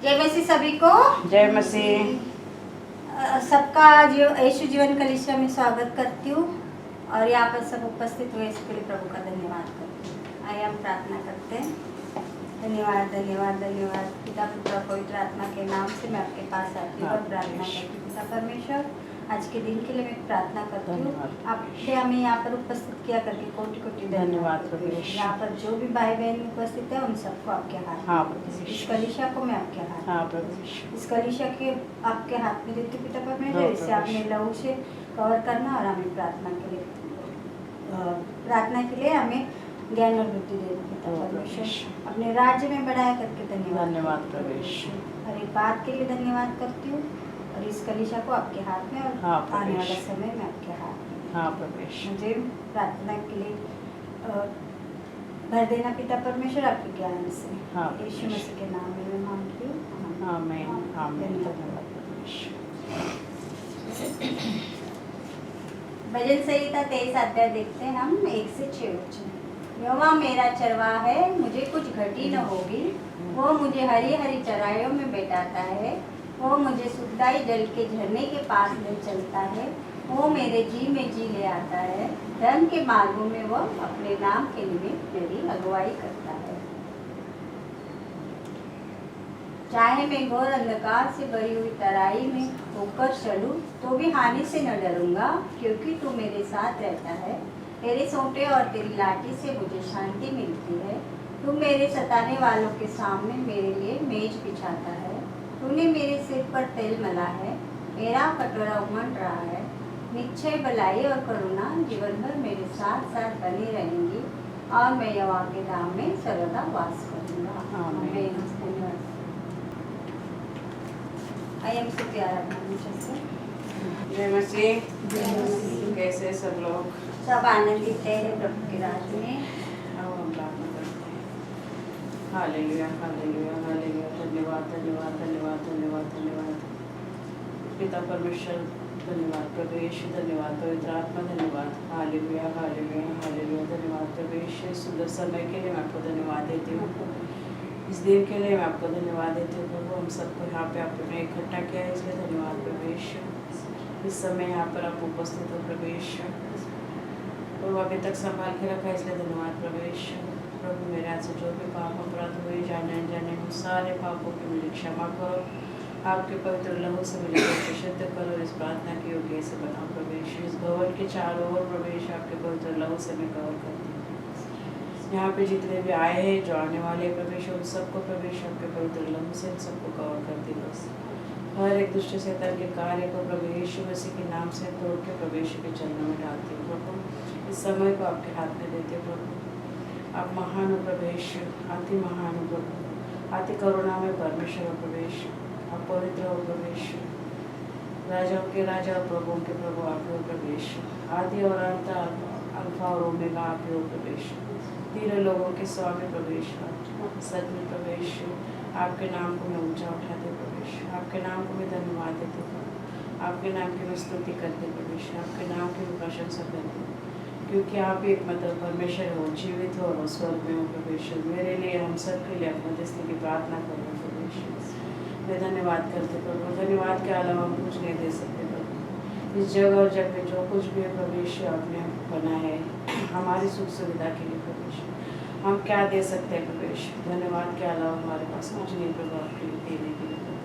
जय मसीह सभी को। जय मसीह। सबका यीशु जीवन कलीसिया में स्वागत करती हूँ और यहाँ पर सब उपस्थित हुए इसके लिए प्रभु का धन्यवाद करती हूँ। आइए हम प्रार्थना करते हैं। धन्यवाद धन्यवाद धन्यवाद पिता पुत्र पवित्र आत्मा के नाम से मैं आपके पास आती हूँ और प्रार्थना करती हूँ। पिता परमेश्वर, आज के दिन के लिए मैं प्रार्थना करती हूँ। आपने हमें यहाँ पर उपस्थित किया करके कोटि कोटि धन्यवाद। यहाँ पर जो भी भाई बहन उपस्थित है उन सबको आपके हाथ, इस कलीसिया को मैं आपके हाथ, इस कलीसिया के आपके हाथ में देती हूँ पिता परमेश्वर। इससे आपने लहू से कवर करना और हमें प्रार्थना के लिए हमें ज्ञान और बुद्धि दे पिता परमेश्वर। अपने राज्य में बढ़ाया करके धन्यवाद परमेश्वर। हर एक बात के लिए धन्यवाद करती हूँ और इस कलीसिया को आपके हाथ में और आने वाला समय में आपके हाथ में मुझे प्रार्थना के लिए भर देना पिता परमेश्वर आपके ज्ञान से। यीशु मसीह के नाम में मैं मांगती हूँ। आमीन आमीन। भजन संहिता 23 अध्याय देखते हैं हम 1 से 6 वचन। यहोवा मेरा चरवाहा है, मुझे कुछ घटी न होगी। वो मुझे हरी हरी चराइयों में बैठाता है। वो मुझे सुखदाई जल के झरने के पास ले चलता है। वो मेरे जी में जी ले आता है। धर्म के मार्गों में वो अपने नाम के निमित्त मेरी अगुवाई करता है। चाहे मैं घोर अंधकार से भरी हुई तराई में होकर चलूं तो भी हानि से न डरूंगा, क्योंकि तू मेरे साथ रहता है। तेरे सोंटे और तेरी लाठी से मुझे शांति मिलती है। तू मेरे सताने वालों के सामने मेरे लिए मेज बिछाता है। तूने मेरे सिर पर तेल मला है। मेरा कटोरा उमड़ रहा है। निश्चय भलाई और करुणा जीवन भर मेरे साथ साथ बनी रहेंगी और मैं यहोवा के धाम में सर्वदा वास करूंगा। आमीन। आइए हम सब प्यार से जय मसीह। कैसे सब लोग? सब आनंदित है प्रभु के राज में। Hallelujah hallelujah hallelujah. धन्यवाद धन्यवाद धन्यवाद धन्यवाद धन्यवाद पिता परमेश्वर, धन्यवाद प्रभु यीशु, धन्यवाद पवित्र आत्मा, धन्यवाद। Hallelujah hallelujah hallelujah. धन्यवाद प्रभु यीशु। सुंदर समय के लिए मैं आपको धन्यवाद देती हूँ। इस दिन के लिए मैं आपको धन्यवाद देती हूँ प्रभु। हम सबको यहाँ पे आपने इकट्ठा किया है, इसलिए धन्यवाद प्रभु यीशु। इस समय यहाँ पर आप उपस्थित हो प्रभु यीशु। प्रभु अभी तक संभाल के रखा है, इसलिए धन्यवाद प्रभु यीशु। प्रभु मेरे हाथ से जो भी पाप अपराध हुए जाने अनजाने उन सारे पापों की मुझे क्षमा करो। आपके पवित्र लहू से मुझे शुद्ध करो। इस प्रार्थना की योग्य से बनाओ प्रभु यीशु। इस भवन के चारों ओर प्रभु यीशु आपके पवित्र लहू से मैं कवर करती हूँ। यहाँ पे जितने भी आए हैं, जो आने वाले प्रभु यीशु, उन सबको प्रभु यीशु आपके पवित्र लहू से इन सबको कवर करती बस। हर एक दुष्ट शैतान के कार्य को प्रभु यीशु मसीह के नाम से तोड़ के प्रभु यीशु के चरणों में डालती हूँ प्रभु। इस समय को आपके हाथ में देते हो प्रभु। आप महान हो प्रभु यीशु, अति महान हो प्रभु, अति करुणा में परमेश्वर हो प्रभु यीशु। आप पवित्र हो प्रभु यीशु, राजाओं के राजा और प्रभुओं के प्रभु आप हो प्रभु यीशु। आदि और अंत, अल्फा और ओमेगा आप हो प्रभु यीशु। तीनों लोगों के स्वामी प्रभु यीशु, सच में प्रभु यीशु। आपके नाम को मैं ऊंचा उठाते प्रभु यीशु। आपके नाम को मैं धन्यवाद देते प्रभु। आपके नाम की मैं स्तुति करते प्रभु यीशु। आपके नाम की मैं प्रशंसा करते, क्योंकि आप एक मतलब परमेश्वर हो, जीवित हो और स्वर्ग में हो प्रभु यीशु। मेरे लिए, हम सब के लिए आप मध्यस्थी की प्रार्थना करो प्रभु यीशु। मैं धन्यवाद करते प्रभु। धन्यवाद के अलावा हम कुछ नहीं दे सकते प्रभु। इस जगह और जग में जो कुछ भी है प्रभु यीशु आपने बनाया है हमारी सुख सुविधा के लिए प्रभु यीशु। हम क्या दे सकते हैं प्रभु यीशु? धन्यवाद के अलावा हमारे पास कुछ नहीं प्रभु आपके लिए देने के लिए प्रभु।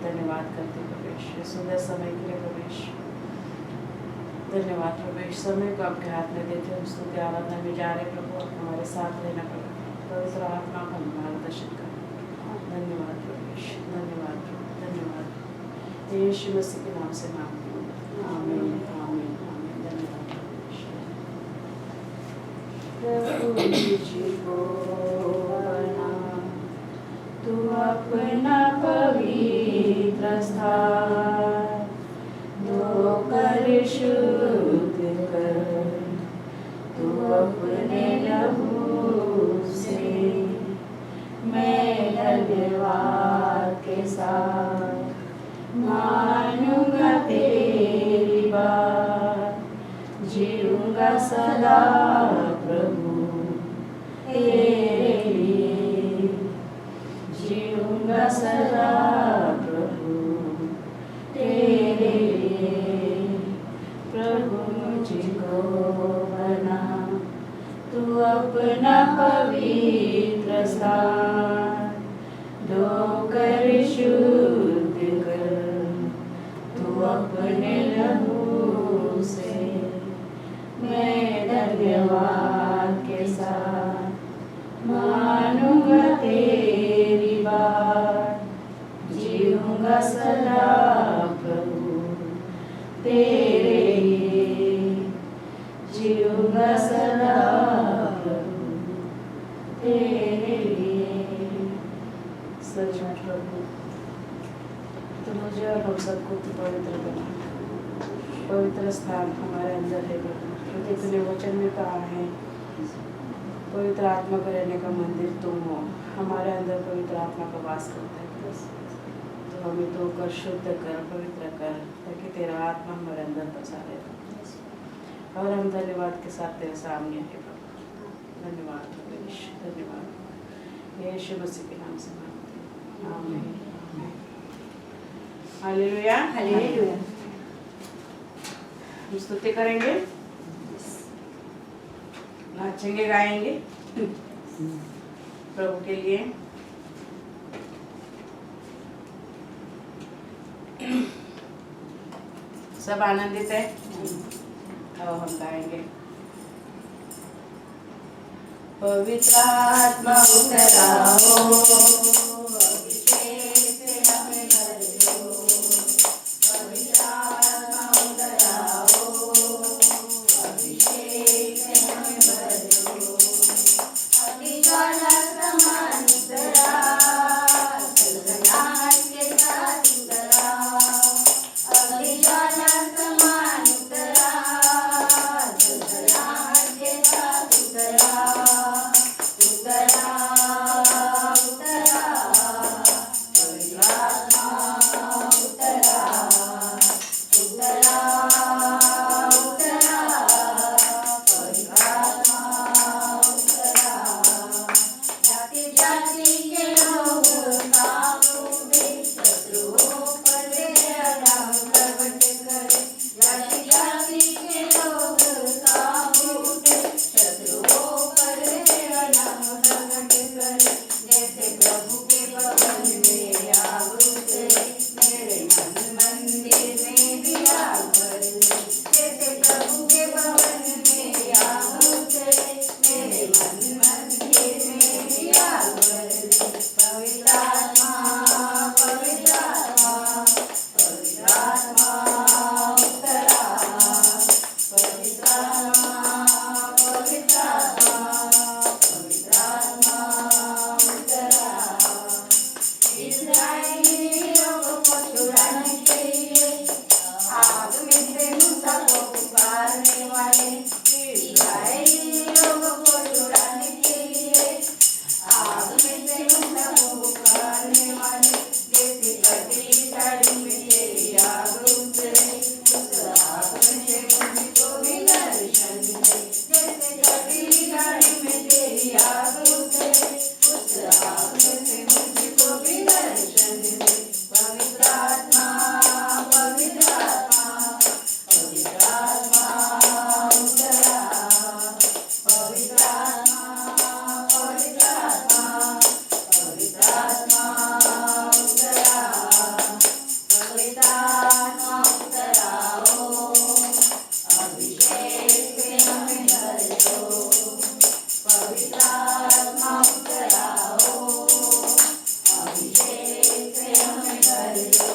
धन्यवाद करते प्रभु यीशु। सुंदर समय के लिए प्रभु यीशु धन्यवाद प्रभु। इस समय को आपके हाथ में देते हैं, स्तुति आराधना में जा रहे प्रभु। आप हमारे साथ रहना प्रभु। पवित्र आत्मा का मार्गदर्शन करना। धन्यवाद प्रभु यीशु, धन्यवाद प्रभु, धन्यवाद। यीशु मसीह के नाम से मांगती हूँ। आमीन आमीन आमीन। धन्यवाद प्रभु यीशु। तू अपना पवित्र स्थान कर शुद्ध कर। तू अपने लहू से मैं धन्यवाद के साथ मानूंगा तेरी बात। जीऊंगा सदा प्रभु तेरे लिए, जीऊंगा सदा प्रभु तेरे लिए। प्रभु मुझको बना तू अपना पवित्र स्थान, धोकर शुद्ध कर तू अपने लहू से। मैं धन्यवाद के साथ मानूंगा तेरी बात, जीऊंगा सदा प्रभु तेरे लिए, जीऊंगा सदा प्रभु तेरे लिए। सचमुच प्रभु तो मुझे और हम सबको तू पवित्र बना, पवित्र स्थान हमारे अंदर है प्रभु, क्योंकि तूने वचन में कहा है पवित्र आत्मा का रहने का मंदिर तुम हो, हमारे अंदर पवित्र आत्मा का वास करता है। तो हमें तो कर, शुद्ध कर, पवित्र कर, ताकि तेरा आत्मा हमारे अंदर बसा रहे। और हम धन्यवाद के साथ तेरे सामने आए प्रभु। धन्यवाद धन्यवाद, यीशु मसीह के नाम से मांगते हैं, आमीन आमीन। Hallelujah hallelujah. हम स्तुति करेंगे, नाचेंगे, गाएंगे प्रभु के लिए। सब आनंदित है, अब हम गाएंगे। पवित्र आत्मा उतराओ, अभिषेक से हमें भर दो। पवित्र आत्मा उतराओ, अभिषेक से हमें भर दो। अग्निज्वाला समान उतरा, सनसनाहट के साथ उतरा। अग्निज्वाला समान उतरा, सनसनाहट के साथ उतरा। उतरा उतरा पवित्र आत्मा उतरा। उतरा उतरा पवित्र आत्मा उतरा। जाति जाति के लोग कांपते, शत्रुओं पर तेरा नाम प्रगट करे। जाति जाति के लोग कांपते, शत्रुओं पर तेरा नाम प्रगट करे। जैसे प्रभु के भवन में आग उतरे, मेरे मन मंदिर में भी आग भरे। जैसे प्रभु के भवन में आग उतरे, मेरे मन मंदिर में भी आग भरे। पवित्र आत्मा पवित्र आत्मा पवित्र आत्मा उतरा। पवित्र आत्मा पवित्र आत्मा पवित्र आत्मा उतरा। इस्राएलियों को छुड़ाने के लिए आग में से मूसा को पुकारने वाले। इस्राएलियों को छुड़ाने के लिए आग में से मूसा को पुकारने वाले। जैसे कटी साड़ी में तेरी आग उतरे, उस आग में से मुझको भी दर्शन दे। जैसे कटी साड़ी में तेरी आग उतरे, उस आग में से मुझको भी दर्शन दे। पवित्र आत्मा पवित्र आत्मा पवित्र आत्मा उतरा। पवित्र आत्मा पवित्र आत्मा पवित्र आत्मा उतरा। पवित्र आत्मा उतराओ, अभिषेक से हमें भर दो। पवित्र आत्मा उतराओ, अभिषेक से हमें भर दो।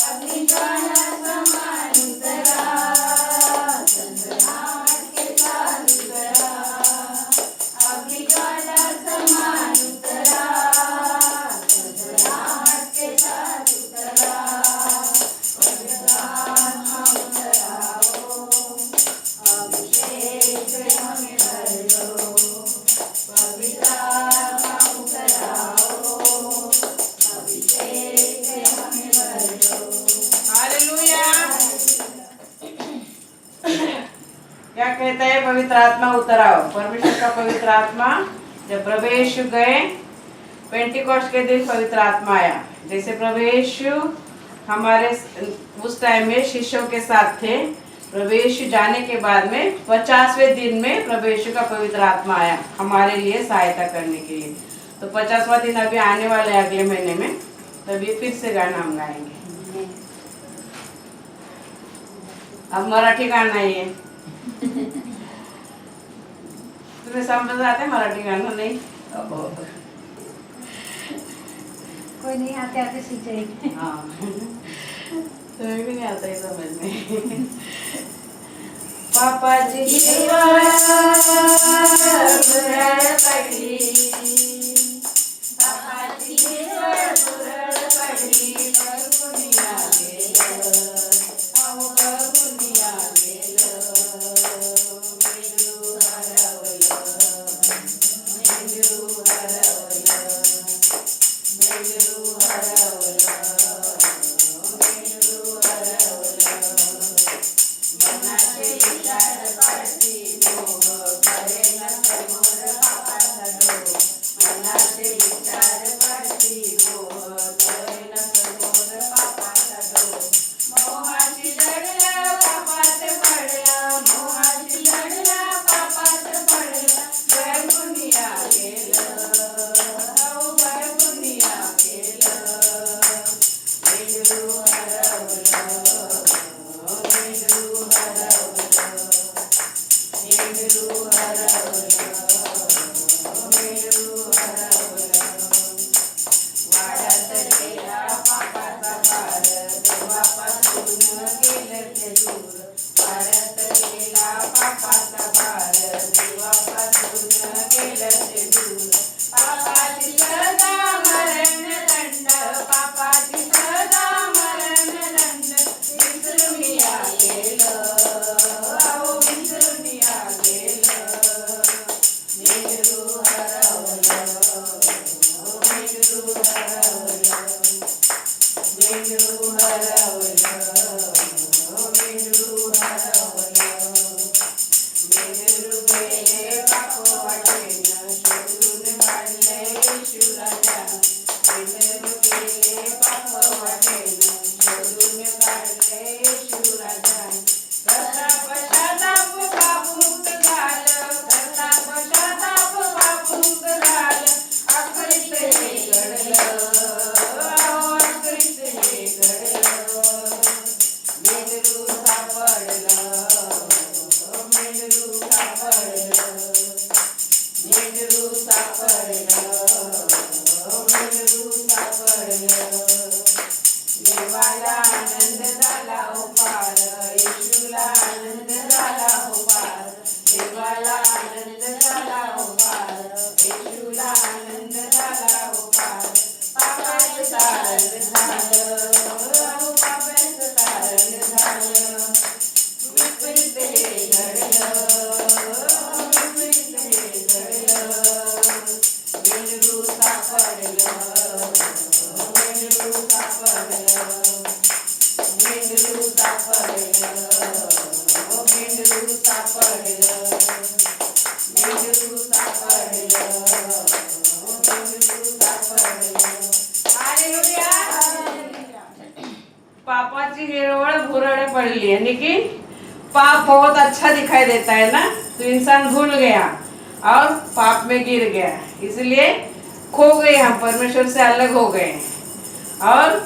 अग्निज्वाला समान उतरा, सनसनाहट के साथ उतरा। अग्निज्वाला समान उतरा, सनसनाहट के साथ उतरा। पवित्र आत्मा उतराओ, अभिषेक से हमें भर दो। पवित्र आत्मा उतराओ, अभिषेक से हमें भर दो। हालेलुया। क्या कहता है? पवित्र आत्मा उतराओ। परमेश्वर का पवित्र आत्मा जब प्रवेश गए, पेंटिकॉस्ट के दिन पवित्र आत्मा आया। जैसे प्रभु यीशु हमारे उस टाइम में शिष्यों के साथ थे, प्रभु यीशु जाने के बाद में 50वें दिन में प्रभु यीशु का पवित्र आत्मा आया हमारे लिए सहायता करने के लिए। तो 50वां दिन अभी आने वाला है अगले महीने में, तभी फिर से गाना हम गाएंगे। अब मराठी गाना है तुम्हें समझ आते मराठी गाना? नहीं, कोई नहीं आते आते सीख जाएंगे। हाँ तुम्हें भी नहीं आता है समझ में। पापाची हिरवळ भुरळ पडली, पापाची हिरवळ भुरळ पडली, बघुनिया गेलं, अहो बघुनिया गेलं, मेंदू हरवलं, मेंदू हरवलं, मेंदू हरवलं, मेंदू हरवलं, मनाचे विचार पाडती मोह, करेल समोर पापाचा डोह, मनाचे विचार पाडती मोह, करेल समोर पापाचा डोह, मोहाची जडलं पापात पडलं, मोहाची जडलं पापात पडलं, बळगुनिया गेलं, हो बळगुनिया गेलं, मेंदू हरवलं, मेंदू हरवलं, मेंदू हरवलं, मेंदू हरवलं, वाढत गेला पापाचा भार, देवापासून गेलं ते दूर, वाढत गेला पापाचा भार, देवापासून गेलं ते दूर, पापाची सजा मरण दंड, पापाची सजा मरण दंड, विसरून या गेलं, अहो विसरून या गेलं, मेंदू हरवलं, मेंदू हरवलं, मेंदू हरवलं, मेंदू हरवलं, मेंदू गेले पाप वाटेनं, शोधून काढले येशू राजानं, मेंदू गेले पाप वाटेनं, शोधून काढले येशू राजानं, करता पश्चाताप पाप मुक्त झालं, करता पश्चाताप पाप मुक्त झालं, अखरीत हे घडलं, अहो अखरीत हे घडलं, मेंदू सापडलं, मेंदू सापडलं, मेंदू सापडलं, मेंदू सापडलं, देवाला आनंद झाला हो पार, येशूला आनंद झाला हो पार, देवाला आनंद झाला हो पार, येशूला आनंद झाला हो पार, पापाचं तारण झालं, अहो पापाचं तारण झालं, विपरीत हे घडलं, विपरीत हे घडलं, मेंदू सापडलं, मेंदू सापडलं, मेंदू सापडलं, मेंदू सापडलं, मेंदू सापडलं, मेंदू सापडलं, हालेलुया। पापाची हिरवळ भुरळ पडली, यानी कि पाप बहुत अच्छा दिखाई देता है ना, तो इंसान भूल गया और पाप में गिर गया, इसलिए खो गए, हम परमेश्वर से अलग हो गए। और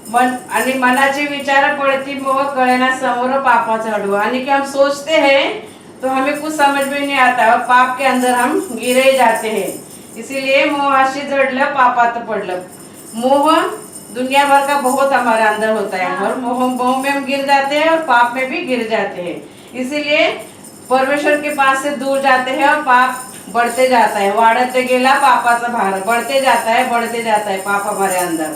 आणि मनाचे विचार पड़ती मोह, कळेना समोर पापाचा अडवा, यानी कि हम सोचते हैं तो हमें कुछ समझ में नहीं आता और पाप के अंदर हम गिरे जाते हैं, इसीलिए मोहाशी जडलं पापात पडलं। मोह दुनिया भर का बहुत हमारे अंदर होता है और मोह में हम गिर जाते हैं और पाप में भी गिर जाते हैं, इसीलिए परमेश्वर के पास से दूर जाते हैं और पाप बढ़ते जाता है, वाढते गेला पापाचा भार, बढ़ते जाता है पाप हमारे अंदर,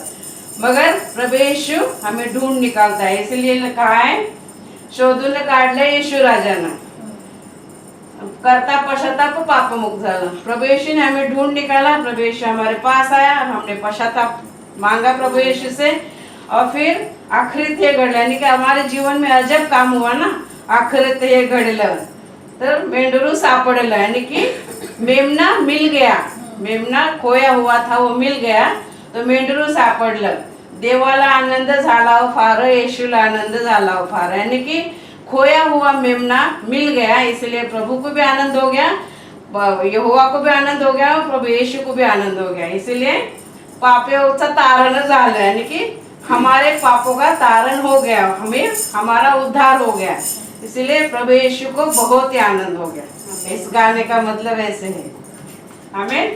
मगर प्रभु यीशु हमें ढूंढ निकालता है, इसलिए कहा है शोधून काढले येशू राजानं, करता पश्चाताप पाप मुक्त झालं। प्रभु यीशु ने हमें ढूंढ निकाला, प्रभु यीशु हमारे पास आया और हमने पश्चाताप मांगा प्रभु यीशु से, और फिर आखिरत हे घडलं, यानी कि हमारे जीवन में अजब काम हुआ ना, आखिरत हे घडलं, तर मेंढरू सापडलं, यानी कि मेमना मिल गया, मेमना खोया हुआ था वो मिल गया तो मेंढरू सापडलं. देवाला आनंद झाला हो फार, येशूला आनंद झाला हो फार. यानी कि खोया हुआ मेमना मिल गया, इसलिए प्रभु को भी आनंद हो गया, यहोवा को भी आनंद हो गया, प्रभु यीशु को भी आनंद हो गया. इसलिए पापों तारण झालं, यानी कि हमारे पापों का तारण हो गया, हमें हमारा उद्धार हो गया. इसलिए प्रभु यीशु को बहुत ही आनंद हो गया. इस गाने का मतलब ऐसे है. आमीन.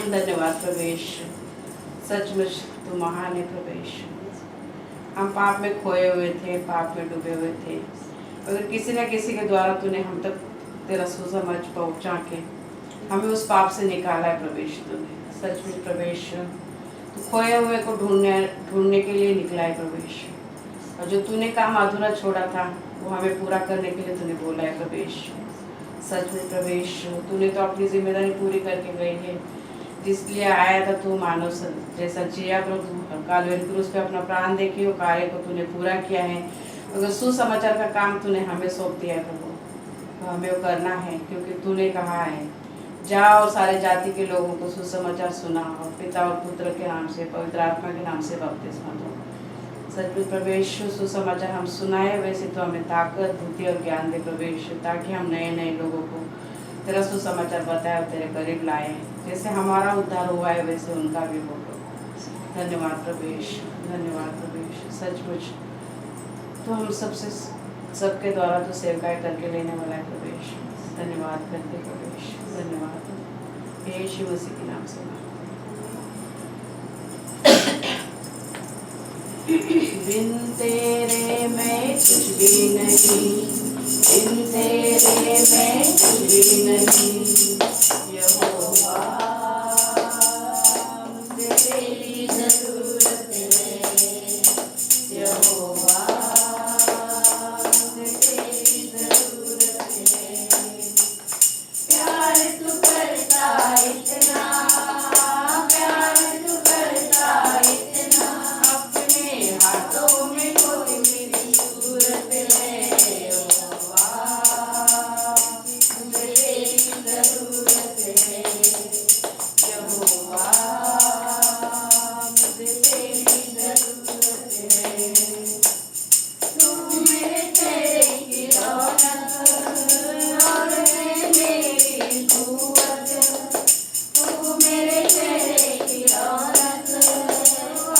धन्यवाद प्रभु यीशु, सचमुच तू महान है प्रभु यीशु. हम पाप में खोए हुए थे, पाप में डूबे हुए थे, अगर किसी न किसी के द्वारा तूने हम तक तेरा सुसमाचार पहुंचा के हमें उस पाप से निकाला है प्रभु यीशु. तूने सचमुच प्रभु यीशु तू खोए हुए को ढूंढने के लिए निकला है प्रभु यीशु. और जो तूने काम अधूरा छोड़ा था वो हमें पूरा करने के लिए तूने बोला है प्रभु यीशु. सचमुच प्रभु यीशु तूने तो अपनी जिम्मेदारी पूरी करके गई है, जिसलिए आया था तू मानव जैसा जिया प्रभु. कालवरी क्रूस पे अपना प्राण देके वो कार्य को तूने पूरा किया है. अगर सुसमाचार का काम तूने हमें सौंप दिया है प्रभु, तो हमें वो करना है, क्योंकि तूने कहा है जाओ और सारे जाति के लोगों को सुसमाचार सुनाओ, पिता और पुत्र के नाम से, पवित्र आत्मा के नाम से बपतिस्मा दो. सचमुच प्रभु यीशु सुसमाचार हम सुनाए, वैसे तो हमें ताकत, बुद्धि और ज्ञान दे प्रभु यीशु, ताकि हम नए नए लोगों को तेरा सुसमाचार बताए और तेरे करीब लाए. जैसे हमारा उद्धार हुआ है वैसे उनका भी हो. धन्यवाद प्रभु यीशु, धन्यवाद प्रभु यीशु. सचमुच तो हम सबके द्वारा तो सेवकाई करके लेने वाला है प्रभु यीशु. धन्यवाद करते प्रभु यीशु, धन्यवाद यीशु मसीह के नाम से. बिन तेरे मैं कुछ भी नहीं, बिन तेरे मैं कुछ भी नहीं. यहोवा मुझे तेरी जरूरत है, यहोवा मुझे तेरी जरूरत है. प्यार तू करता इतना, प्यार तू करता इतना, अपने हाथों में कोई मेरी सूरत है. यहोवा मुझे तेरी जरूरत है, यहोवा मुझे तेरी जरूरत है. तू मेरे चेहरे की रौनक और मेरी कुव्वत, तू मेरे चेहरे की रौनक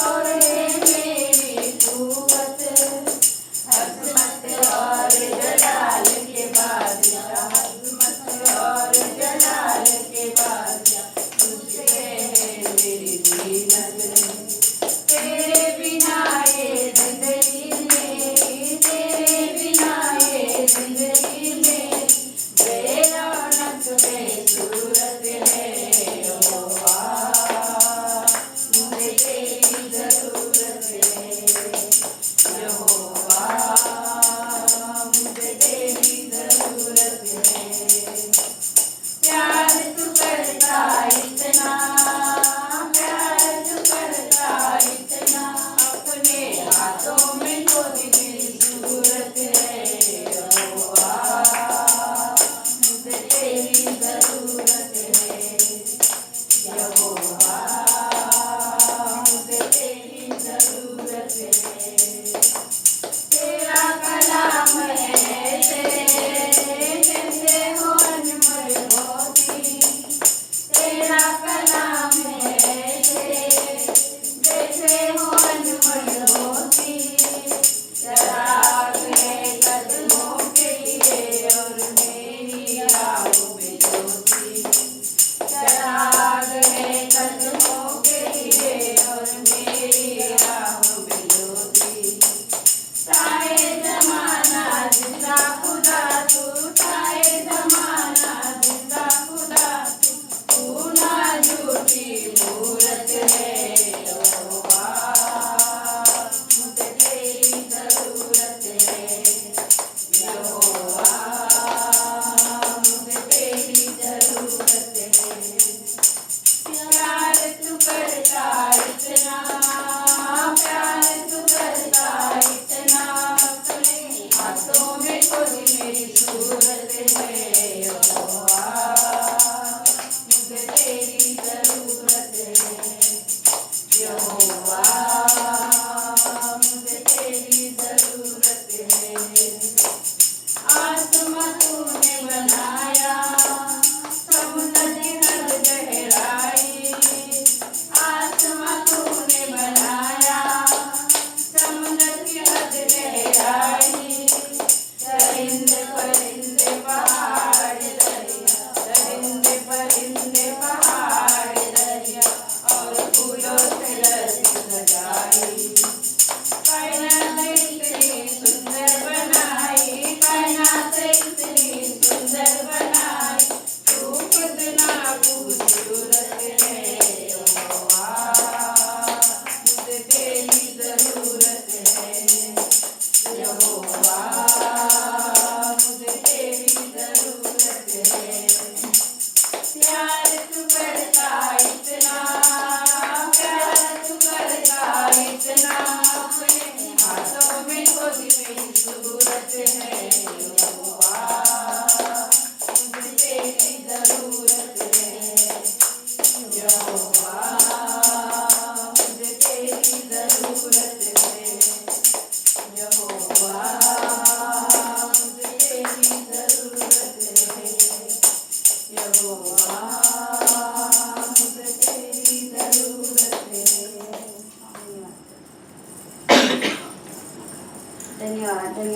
और मेरी कुव्वत. अज़मत और जलाल के बादशाह, अज़मत और जलाल के बादशाह, तुझे है मेरी जीनत. तेरे बिना ये जिंदगी में, तेरे बिना ये जिंदगी में बेरौनक बेसूरत है. यहोवा मुझे तेरी जरूरत है, यहोवा मुझे तेरी जरूरत है. प्यार तू करता इतना, प्यार तू करता इतना, अपने हाथों में कोई मेरी सूरत है. यहोवा मुझे तेरी जरूरत है, यहोवा मुझे तेरी जरूरत है. तेरा कलाम है जैसे हो अनमोल मोती, तेरा कलाम है जैसे हो अनमोल मोती. चराग है कदमों के लिए और मेरी राहों में ज्योति,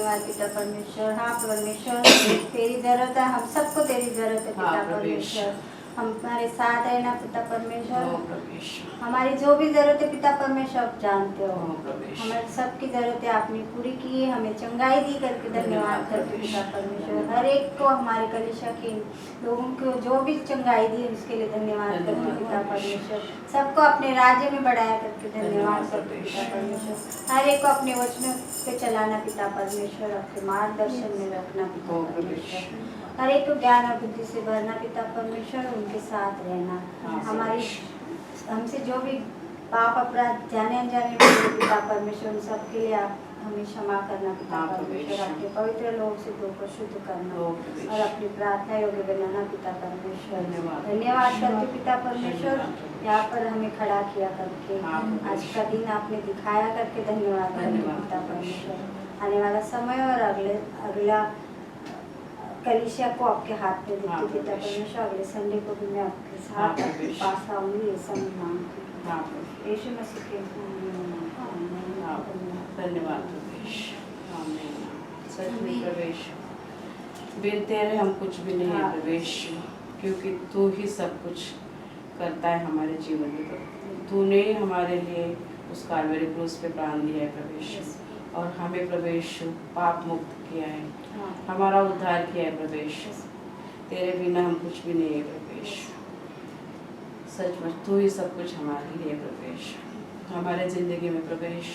धन्यवाद पिता परमेश्वर। हाँ परमेश्वर, तेरी जरूरत है, हम सबको तेरी जरूरत है पिता हाँ, परमेश्वर। हमारे साथ है ना पिता परमेश्वर। हाँ, परमेश्वर। हमारी जो भी जरूरत है पिता परमेश्वर आप जानते हो। हाँ, परमेश्वर। हमारी सबकी जरूरत है आपने पूरी की है, हमें चंगाई दी करके धन्यवाद करते पिता परमेश्वर। हर एक को हमारे कलीसिया के लोगों को जो भी चंगाई दी है उसके लिए धन्यवाद करते पिता परमेश्वर। सबको अपने राज्य में बढ़ाया करके धन्यवाद करते पिता परमेश्वर। हर एक को अपने वचनों पे चलाना पिता परमेश्वर, अपने मार्गदर्शन में रखना पिता परमेश्वर। हर एक को ज्ञान और बुद्धि से भरना पिता परमेश्वर, उनके साथ रहना। हमारी हमसे जो भी पाप अपराध जाने अनजाने में हुए पिता परमेश्वर, उन सबके लिए आप हमें क्षमा करना पिता परमेश्वर। अपने पवित्र लोग से दो को शुद्ध करना और अपनी प्रार्थना योग्य बनाना पिता परमेश्वर। धन्यवाद करते पिता परमेश्वर, यहाँ पर हमें खड़ा किया करके आज का दिन आपने दिखाया करके धन्यवाद करते पिता परमेश्वर। आने वाला समय और अगला कलीसिया को आपके हाथ में देती पिता परमेश्वर। अगले संडे को भी मैं आपके साथ आपके पास आऊंगी, ये सब मांगती हूँ यीशु मसीह के धन्यवाद प्रवेश। सच में प्रवेश, बिन तेरे हम कुछ भी नहीं है प्रवेश, क्योंकि तू ही सब कुछ करता है हमारे जीवन में। तूने हमारे लिए उस कालवरी क्रूस पे प्राण दिया है प्रवेश, और हमें प्रवेश पाप मुक्त किया है, हमारा उद्धार किया है प्रवेश। तेरे बिना हम कुछ भी नहीं है प्रवेश। सचमुच तू ही सब कुछ हमारे लिए प्रवेश, हमारे जिंदगी में प्रवेश।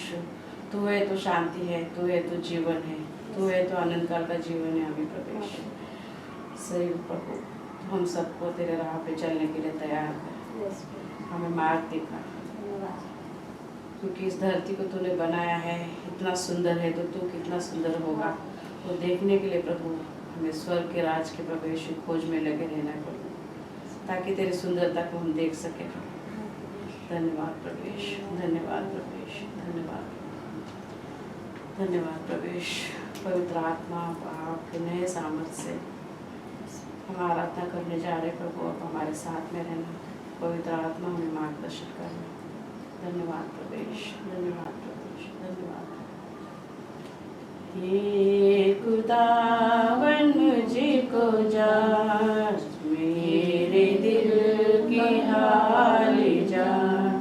तू है तो शांति है, तू है तो जीवन है, तू है तो अनंत काल का जीवन है हमें प्रवेश। सही प्रभु, हम सबको तेरे राह पे चलने के लिए तैयार कर, हमें मार्ग दिखा, क्योंकि इस धरती को तूने बनाया है, इतना सुंदर है, तो तू कितना सुंदर होगा वो देखने के लिए प्रभु हमें स्वर्ग के राज के प्रवेश की खोज में लगे रहना है प्रभु, ताकि तेरी सुंदरता को हम देख सकें। धन्यवाद प्रवेश, धन्यवाद प्रवेश, धन्यवाद, धन्यवाद प्रवेश। पवित्र आत्मा आपके नए सामर्थ्य से हम आराधना करने जा रहे प्रभु, आप हमारे साथ में रहना। पवित्र आत्मा हमें मार्गदर्शन करना। धन्यवाद प्रवेश, धन्यवाद प्रवेश, धन्यवाद। ये खुदावन मुझको जान, मेरे दिल की हाल जान।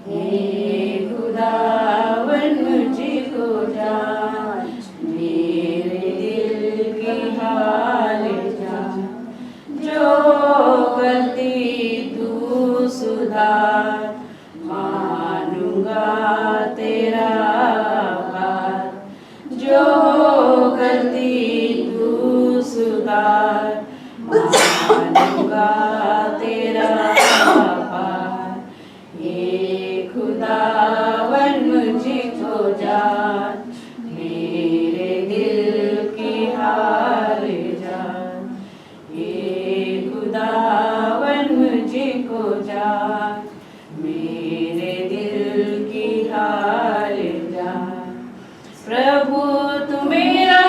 ये खुदावन मुझको जान, मेरे दिल की हाल जान। जो गलती तू सुधार, मानूंगा तेरा आभार। जो गलती तू सुधार, मानूंगा तेरा आभार। ये खुदावन मुझको जान, मेरे दिल की हाल जान। ये खुदावन मुझको जान, मेरे दिल की हाल जान। प्रभु तू मेरा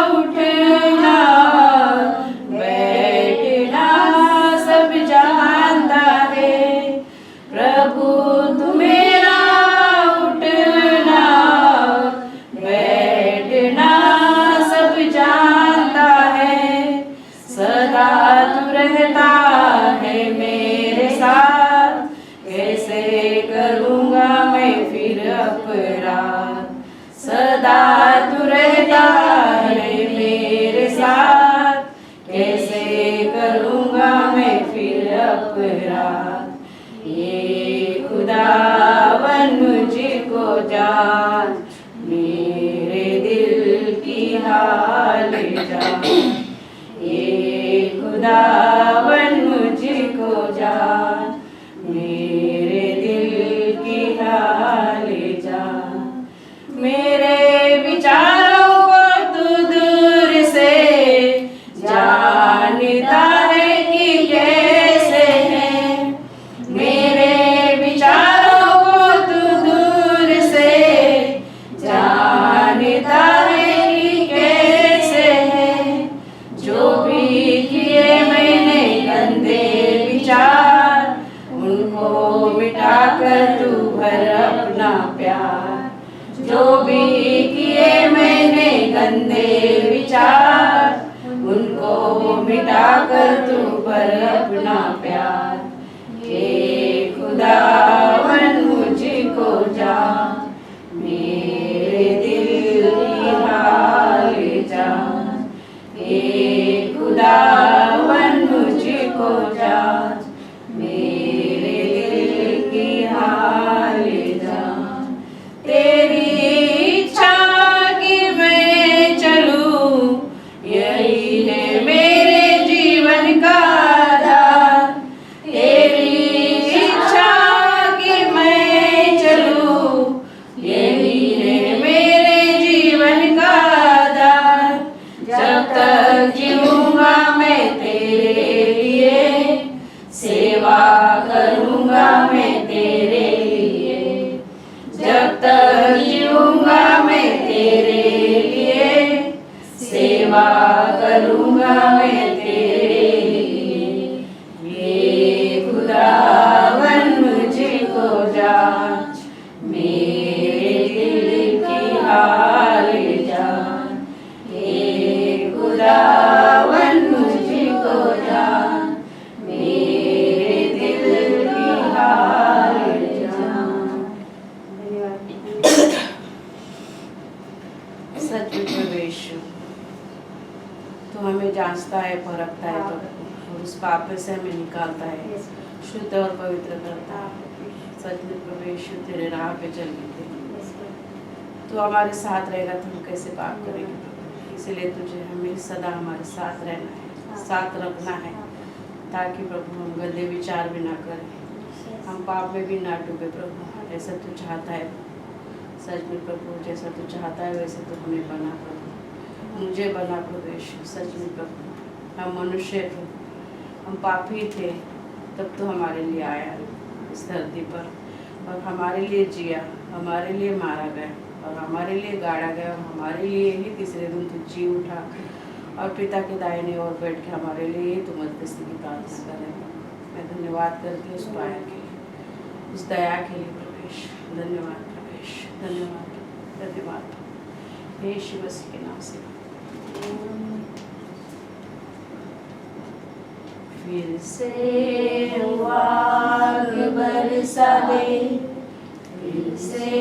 उठना बैठना सब जानता है। प्रभु तू मेरा उठना बैठना सब जानता है। सदा तू रहता है मेरे साथ, कैसे करूँगा मैं फिर अपराध। सदा तू रहता है मेरे साथ, कैसे करूँगा मैं फिर अपराध। ये खुदावन मुझको जान, मेरे दिल की हाल जान। ये खुदावन मुझको जान, मेरे दिल की हाल जान। मेरे विचारों को तू दूर से जानता है कि कैसे है। मेरे विचारों को तू दूर से जानता है कि कैसे है। जो भी किए मैंने गंदे विचार, उनको मिटाकर तू पर अपना प्यार। हे खुदावन मुझको जान, मेरे दिल की हाल जान। हे खुदावन मुझको जान, मेरे दिल की हाल जान। तेरी इच्छा कि मैं चलूं, यही है मेरे जीवन का आधार। तेरी इच्छा कि मैं चलूं, यही है मेरे जीवन का आधार। जब तक जीऊंगा मैं तेरे लिए, सेवा करूंगा मैं तेरे लिए। जब तक जीऊंगा मैं तेरे लिए, सेवा करूंगा मैं तेरे लिए। हे खुदावन मुझको जांच, मेरे दिल की हाल जान। हे खुदावन मुझको जान, मेरे दिल की हाल जान। सच में प्रभु यीशु, तू हमें जांचता है, परखता है प्रभु, और उस पाप से हमें निकालता है, शुद्ध और पवित्र करता है। सच में प्रभु यीशु, तेरे राह पे चलने के लिए तू हमारे साथ रहेगा तो हम कैसे पाप करेंगे प्रभु। इसलिए तुझे हमें सदा हमारे साथ रहना है, साथ रखना है, ताकि प्रभु हम गंदे विचार भी ना करें, हम पाप में भी ना डूबे प्रभु। ऐसा तू चाहता है सच में प्रभु, जैसा तू चाहता है वैसे तू हमें बना प्रभु, मुझे बना प्रभु यीशु। सच में प्रभु, हम मनुष्य थे, हम पापी थे, तब तो हमारे लिए आया इस धरती पर और हमारे लिए जिया, हमारे लिए मारा गया और हमारे लिए गाड़ा गया और हमारे लिए ही तीसरे दिन तू जी उठा और पिता के दाहिने ओर बैठ के हमारे लिए तू मध्यस्थी की प्रार्थना करेगा। मैं धन्यवाद करती हूँ उस पाया के लिए, उस दया के लिए प्रवेश। धन्यवाद प्रवेश, धन्यवाद धन्यवाद यीशु मसीह के नाम से। फिर से आग बरसा दे, फिर से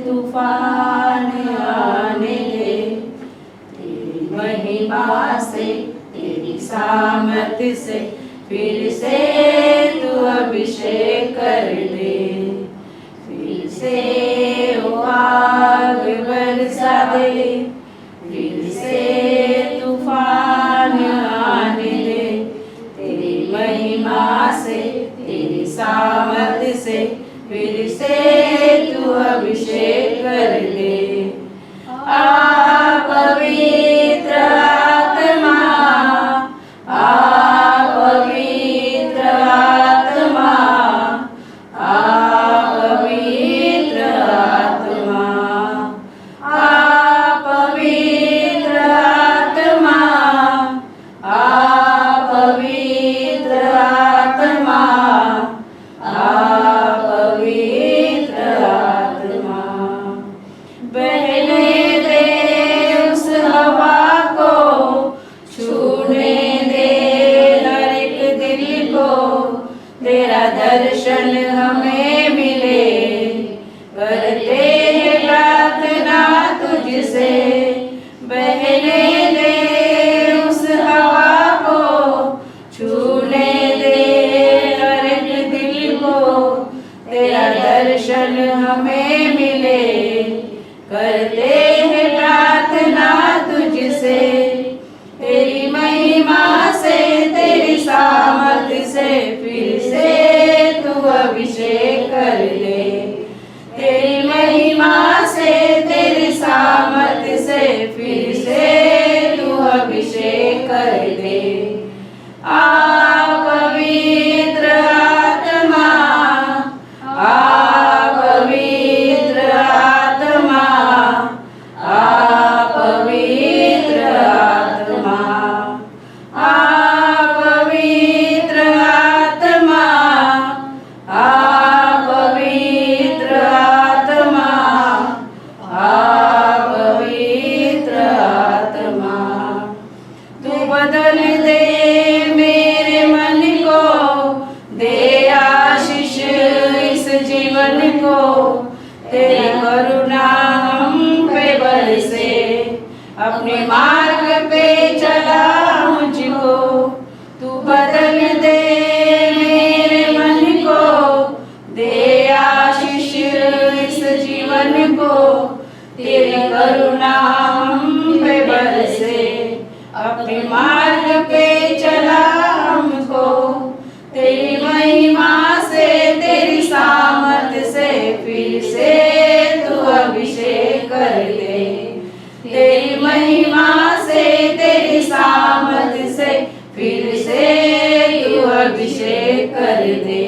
तूफान आने दे, तेरी महिमा से, तेरी सामर्थ से फिर से तू अभिषेक कर दे। फिर से आग बरसा दे, फिर से तूफान आने दे, तेरी महिमा से, तेरी सामर्थ से फिर से तू अभिषेक कर दे। आ पवित्र आत्मा, आ पवित्र आत्मा, आ पवित्र आत्मा, आ पवित्र आत्मा, आ पवित्र आत्मा, आ पवित्र आत्मा। बहने दे उस हवा को, छूने दे हर एक दिल को, तेरा दर्शन हमें मिले। करते हैं प्रार्थना तुझसे, बहने दे उस हवा को, छूने दे हर एक दिल को, तेरा दर्शन हमें मिले। करते हैं प्रार्थना तुझसे, तेरी महिमा से, तेरी सामर्थ से फिर से तू अभिषेक अभिषेक कर दे।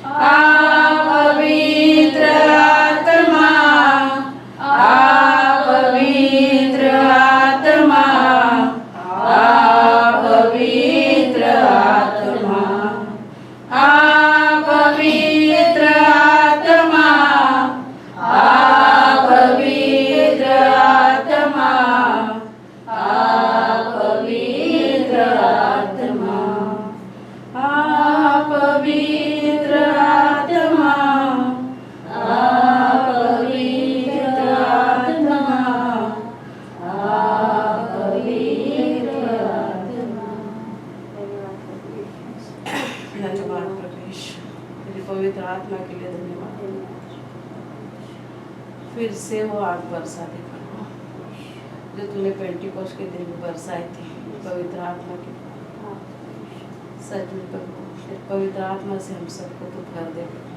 आ पवित्र आत्मा, आ पवित्र आत्मा, आ पवित्र आत्मा, आ पवित्र आत्मा, आ पवित्र आत्मा, आ पवित्र आत्मा, आ पवित्र आत्मा, आ पवित्र आत्मा, आ पवित्र आत्मा। धन्यवाद प्रभु यीशु, तेरी पवित्र आत्मा के लिए धन्यवाद। फिर से वो आग बरसा दे प्रभु, जो तूने पेंटिकोस्ट के दिन में बरसाई थी पवित्र आत्मा की। सच में प्रभु, तेरी पवित्र आत्मा से हम सबको तो भर दे प्रभु,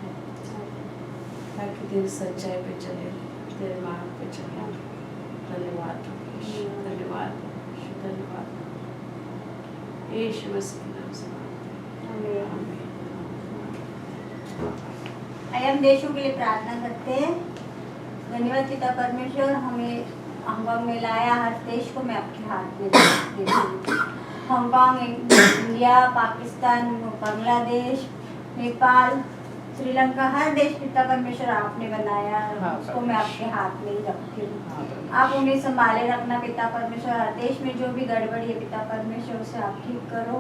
ताकि तेरी सच्चाई पे चले, तेरे मार्ग पे चले। धन्यवाद प्रभु यीशु, धन्यवाद प्रभु यीशु, धन्यवाद यीशु मसीह के नाम से मांगते हैं। आमीन। आइए हम देशों के लिए प्रार्थना करते हैं। धन्यवाद पिता परमेश्वर, हमें हांगकांग में लाया, हर देश को मैं आपके हाथ में देती हूँ। हांगकांग, इंडिया, पाकिस्तान, बांग्लादेश, नेपाल, श्रीलंका, हर देश पिता परमेश्वर आपने बनाया, उसको मैं आपके हाथ में ही रखती हूँ। आप उन्हें संभाले रखना पिता परमेश्वर। हर देश में जो भी गड़बड़ी है पिता परमेश्वर, उसे आप ठीक करो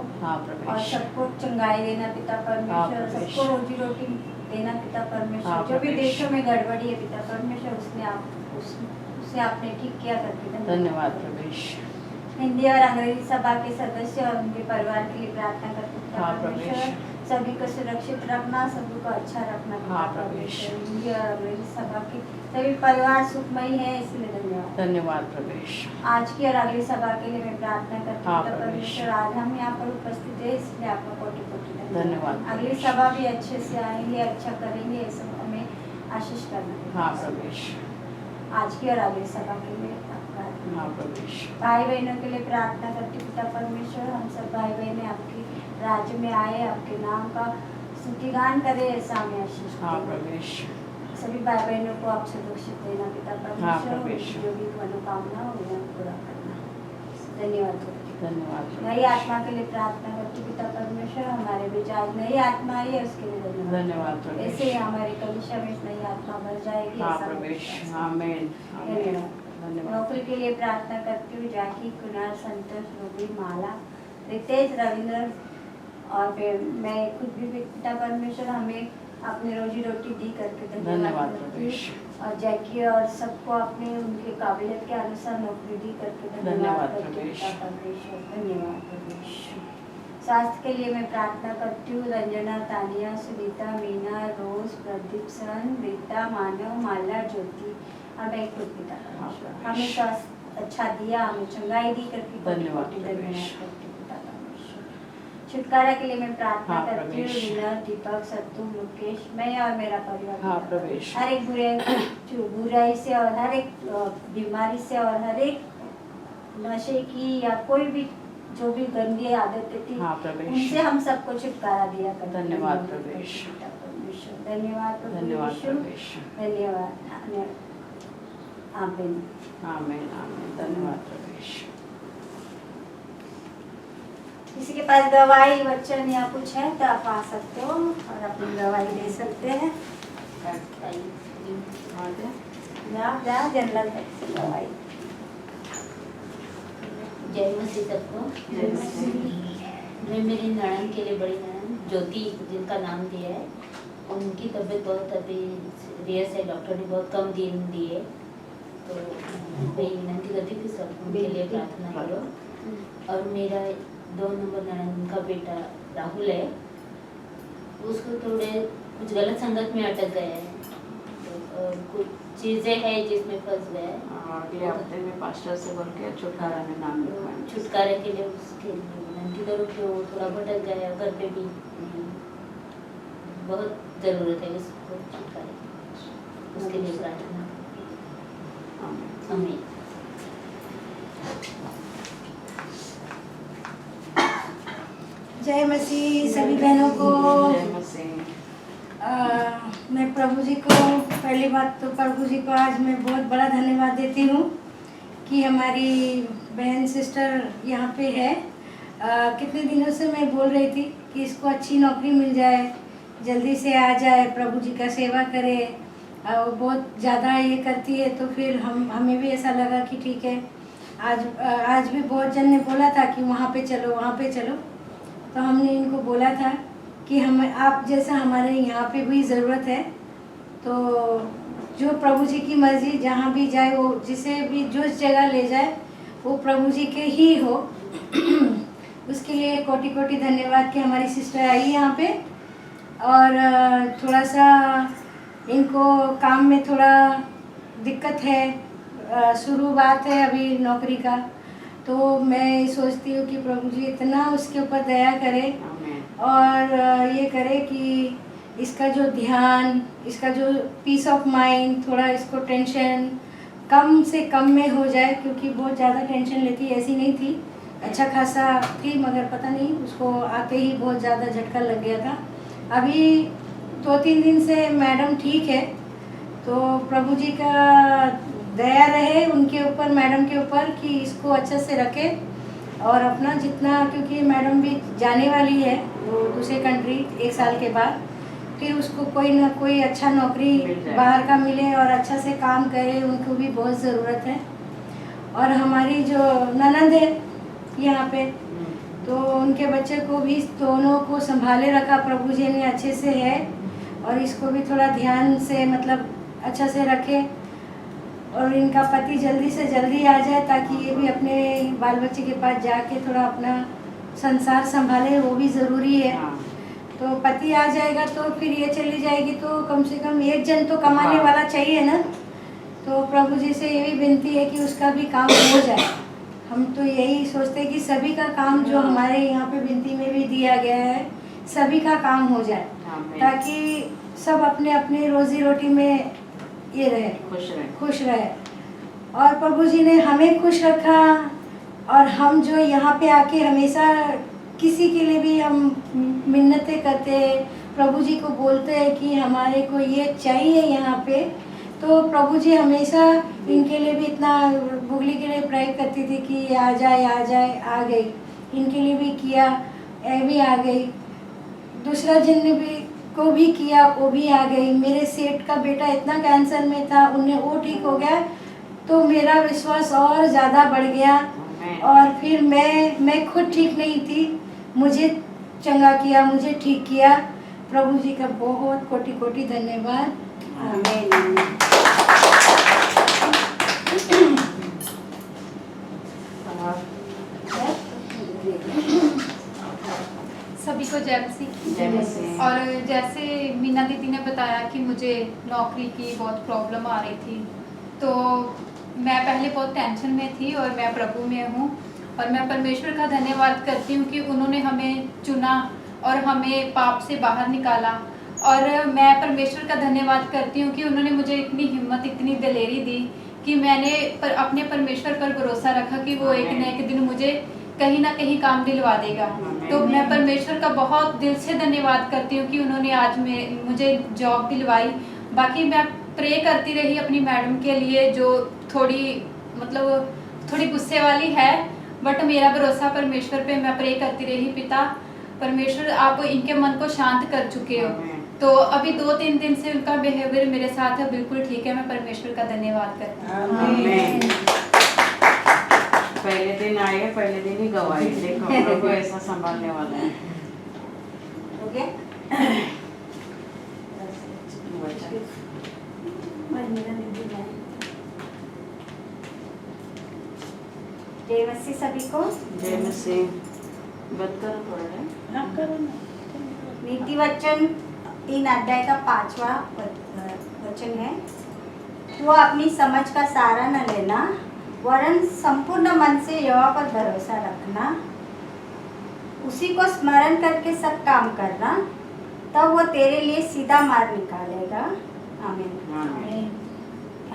और सबको चंगाई देना पिता परमेश्वर, सबको रोजी रोटी देना पिता परमेश्वर। जो भी देशों में गड़बड़ी है पिता परमेश्वर, उसे आपने ठीक किया करके धन्यवाद प्रभु यीशु। हिंदी और अंग्रेजी सभा के सदस्य और उनके परिवार के लिए प्रार्थना करते हैं पिता परमेश्वर। सभी को सुरक्षित रखना, सभी को अच्छा रखना पिता परमेश्वर। हिंदी और अंग्रेजी सभा के सभी परिवार सुखमयी है, इसलिए धन्यवाद। धन्यवाद प्रभु यीशु। आज की और अगली सभा के लिए मैं प्रार्थना करती हूँ पिता परमेश्वर। आज हम यहाँ पर उपस्थित है, इसलिए आपका कोटि कोटि धन्यवाद। अगली सभा भी अच्छे से आएंगे, अच्छा करेंगे, ये सब हमें आशीष करना। आज की और अगली सभा के लिए भाई बहनों के लिए प्रार्थना करती पिता परमेश्वर। हम सब भाई बहनें आपके राज्य में आए, आपके नाम का स्तुतिगान करे, ऐसा हमें आशीष देना। सभी भाई बहनों को आप सुरक्षित देना पिता परमेश्वर, जो भी मनोकामना हो उन्हें पूरा करना। धन्यवाद। नई आत्मा के लिए प्रार्थना करती पिता परमेश्वर। हमारे बीच आज नई आत्मा आई है, उसके लिए धन्यवाद। ऐसे ही हमारी कलिशा में नई आत्मा भर जाएगी। नौकरी के लिए प्रार्थना करती हूँ। जैकी, कुणाल, संतोष, रूबी, माला, रितेश, रविंद्र और फिर मैं खुद भी पिता परमेश्वर हमें अपनी रोजी रोटी दी करके धन्यवाद करती हूँ। और जैकी और सबको अपने उनके काबिलियत के अनुसार नौकरी दी करके धन्यवाद करती हूँ पिता परमेश्वर। धन्यवाद परमेश्वर। स्वास्थ्य के लिए मैं प्रार्थना करती हूँ। रंजना, तानिया, सुनीता, मीना, रोज, प्रदीप, सन, रीता, मानव, माला, ज्योति, हमें खुद पिता हमें स्वास्थ्य अच्छा दिया, हमें चंगाई दी करके धन्यवाद करती हूँ पिता परमेश्वर। छुटकारा के लिए मैं प्रार्थना करती हूँ। रीना, दीपक, सत्तू, मुकेश, मैं और मेरा परिवार हर एक बुराई से और हर एक बीमारी से और हर एक नशे की या कोई भी जो भी गंदी आदतें थी उनसे हम सबको छुटकारा दिया करते। धन्यवाद परमेश्वर। धन्यवाद धन्यवाद। आमीन। आमीन आमीन। धन्यवाद प्रभु यीशु। किसी के पास दवाई वचन या कुछ है तो आप आ सकते हो और अपनी दवाई दे सकते हैं। जा जनरल दवाई। जय मसीह सबको। मैं मेरी ननद के लिए, बड़ी ननद ज्योति जिनका नाम दिया है, उनकी तबीयत बहुत अभी सीरियस है, डॉक्टर ने बहुत कम दिन दिए, तो मैं विनती करती थी सब उनके लिए प्रार्थना करो। और मेरा 2 नंबर ननद का बेटा राहुल है, उसको थोड़े कुछ गलत संगत में अटक गए हैं, तो कुछ चीज़ें हैं जिसमें फंस गए हैं। अगले हफ्ते में पास्टर से बोल के छुटकारा में नाम लिखवाएंगे। छुटकारे के लिए उसके विनती करो कि वो थोड़ा भटक गया, घर पे भी बहुत ज़रूरत है उसको छुटकारे की, उसके लिए प्रार्थना। आमीन। जय मसीह सभी बहनों को। जय मसीह। मैं प्रभु जी को, पहली बात तो प्रभु जी को आज मैं बहुत बड़ा धन्यवाद देती हूँ कि हमारी बहन सिस्टर यहाँ पे है। कितने दिनों से मैं बोल रही थी कि इसको अच्छी नौकरी मिल जाए, जल्दी से आ जाए, प्रभु जी का सेवा करे। वो बहुत ज़्यादा ये करती है, तो फिर हमें भी ऐसा लगा कि ठीक है। आज भी बहुत जन ने बोला था कि वहाँ पे चलो, वहाँ पे चलो, तो हमने इनको बोला था कि हमें आप जैसा हमारे यहाँ पे भी ज़रूरत है, तो जो प्रभु जी की मर्ज़ी जहाँ भी जाए, वो जिसे भी जो जगह ले जाए वो प्रभु जी के ही हो। उसके लिए कोटि कोटि धन्यवाद कि हमारी सिस्टर आई यहाँ पे। और थोड़ा सा इनको काम में थोड़ा दिक्कत है, शुरुआत है अभी नौकरी का, तो मैं सोचती हूँ कि प्रभु जी इतना उसके ऊपर दया करे और ये करे कि इसका जो ध्यान, इसका जो पीस ऑफ माइंड, थोड़ा इसको टेंशन कम से कम में हो जाए, क्योंकि बहुत ज़्यादा टेंशन लेती, ऐसी नहीं थी, अच्छा खासा थी, मगर पता नहीं उसको आते ही बहुत ज़्यादा झटका लग गया था। अभी 2-3 दिन से मैडम ठीक है, तो प्रभु जी का दया रहे उनके ऊपर, मैडम के ऊपर, कि इसको अच्छे से रखे और अपना जितना, क्योंकि मैडम भी जाने वाली है वो दूसरे कंट्री 1 साल के बाद, फिर उसको कोई ना कोई अच्छा नौकरी बाहर का मिले और अच्छा से काम करे, उनको भी बहुत ज़रूरत है। और हमारी जो ननद है यहाँ पे, तो उनके बच्चे को भी दोनों को संभाले रखा प्रभु जी ने अच्छे से है, और इसको भी थोड़ा ध्यान से मतलब अच्छा से रखे, और इनका पति जल्दी से जल्दी आ जाए ताकि ये भी अपने बाल बच्चे के पास जाके थोड़ा अपना संसार संभाले, वो भी ज़रूरी है। तो पति आ जाएगा तो फिर ये चली जाएगी, तो कम से कम एक जन तो कमाने वाला चाहिए ना। तो प्रभु जी से ये भी विनती है कि उसका भी काम हो जाए। हम तो यही सोचते हैं कि सभी का काम जो हमारे यहाँ पे विनती में भी दिया गया है, सभी का काम हो जाए, ताकि सब अपने अपने रोजी रोटी में ये रहे, खुश रहे। और प्रभु जी ने हमें खुश रखा, और हम जो यहाँ पे आके हमेशा किसी के लिए भी हम मिन्नतें करते, प्रभु जी को बोलते हैं कि हमारे को ये चाहिए यहाँ पे, तो प्रभु जी हमेशा इनके लिए भी इतना बुगली के लिए प्रे करती थी कि आ जाए आ जाए, आ गई। इनके लिए भी किया, ये भी आ गई। दूसरा जन ने भी को भी किया, वो भी आ गई। मेरे सेठ का बेटा इतना कैंसर में था, उन्हें वो ठीक हो गया, तो मेरा विश्वास और ज़्यादा बढ़ गया। और फिर मैं खुद ठीक नहीं थी, मुझे चंगा किया, मुझे ठीक किया। प्रभु जी का बहुत कोटि कोटि धन्यवाद। आमीन। सभी को जय मसीह। और जैसे मीना दीदी ने बताया कि मुझे नौकरी की बहुत प्रॉब्लम आ रही थी, तो मैं पहले बहुत टेंशन में थी, और मैं प्रभु में हूँ, और मैं परमेश्वर का धन्यवाद करती हूँ कि उन्होंने हमें चुना और हमें पाप से बाहर निकाला। और मैं परमेश्वर का धन्यवाद करती हूँ कि उन्होंने मुझे इतनी हिम्मत, इतनी दिलेरी दी कि मैंने अपने परमेश्वर पर भरोसा रखा कि वो एक न एक दिन मुझे कहीं ना कहीं काम दिलवा देगा। तो मैं परमेश्वर का बहुत दिल से धन्यवाद करती हूँ कि उन्होंने आज मुझे जॉब दिलवाई। बाकी मैं प्रे करती रही अपनी मैडम के लिए, जो थोड़ी गुस्से वाली है, बट मेरा भरोसा परमेश्वर पे, मैं प्रे करती रही, पिता परमेश्वर आप इनके मन को शांत कर चुके हो। तो अभी 2-3 दिन से उनका बिहेवियर मेरे साथ है बिल्कुल ठीक है। मैं परमेश्वर का धन्यवाद करती हूँ। पहले दिन आए, पहले दिन ही गवाए, देखो प्रभु ऐसा संभालने वाला है। हो गया? जय मसीह सभी को। जय मसीह। बंद करो थोड़ा, आप करो ना। नीति वचन 3 अध्याय का 5वां वचन है, तो अपनी समझ का सहारा न लेना, वरन संपूर्ण मन से यहोवा पर भरोसा रखना, उसी को स्मरण करके सब काम करना, तब वो तेरे लिए सीधा मार्ग निकालेगा। आमीन।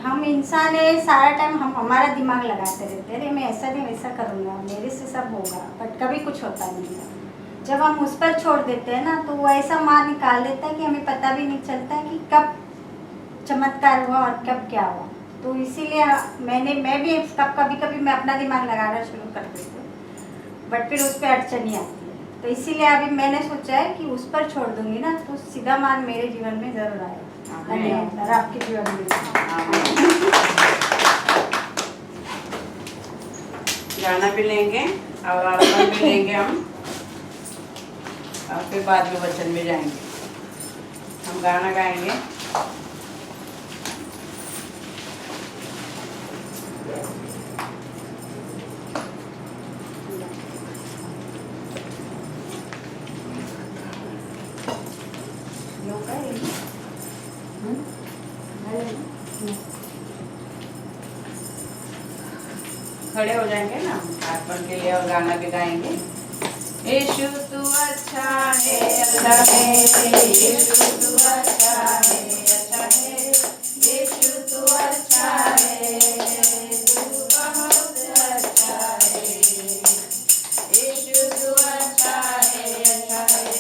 हम इंसान है, सारा टाइम हम हमारा दिमाग लगाते रहते हैं, अरे मैं ऐसा नहीं वैसा करूँगा, मेरे से सब होगा, बट कभी कुछ होता नहीं है। जब हम उस पर छोड़ देते हैं ना तो वो ऐसा मार निकाल देता है कि हमें पता भी नहीं चलता कि कब चमत्कार हुआ और कब क्या हुआ। तो इसीलिए मैं भी कभी कभी मैं अपना दिमाग लगाना शुरू कर देती हूँ, बट फिर उस पर अड़चनी आती है। तो इसीलिए अभी मैंने सोचा है कि उस पर छोड़ दूंगी ना तो सीधा मार्ग मेरे जीवन में जरूर आएगा। धन्यवाद। और आपके जीवन में गाना भी लेंगे और अर्पण भी लेंगे हम, और फिर बाद में वचन में जाएंगे। हम गाना गाएंगे। खड़े हो जाएंगे ना अर्पण के लिए और गाना भी गाएंगे। यीशु तू अच्छा है, अल्लाह है, यीशु तू अच्छा है, अच्छा है, यीशु तू अच्छा है, तू बहुत अच्छा है, यीशु तू अच्छा है, अच्छा है,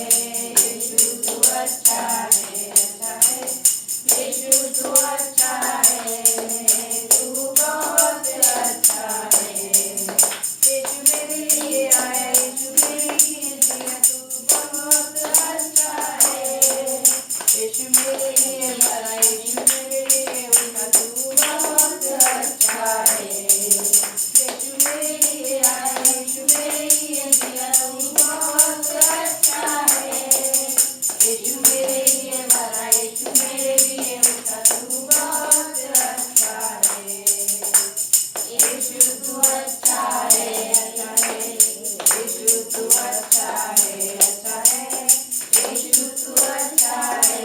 यीशु तू अच्छा है, अच्छा है, यीशु तू अच्छा है, तू बहुत अच्छा है, यीशु मेरे लिए आया, यीशु मेरे लिए दिया, तू बहुत अच्छा है, यीशु मेरे लिए मरा, यीशु मेरे लिए उठा, तू बहुत अच्छा है, यीशु मेरे लिए आया, यीशु मेरे लिए दिया, तू बहुत अच्छा है, यीशु मेरे लिए मरा, यीशु मेरे लिए उठा, तू बहुत अच्छा है, यीशु तू अच्छा है, अच्छा है, यीशु तू अच्छा है, अच्छा है, यीशु तू अच्छा है,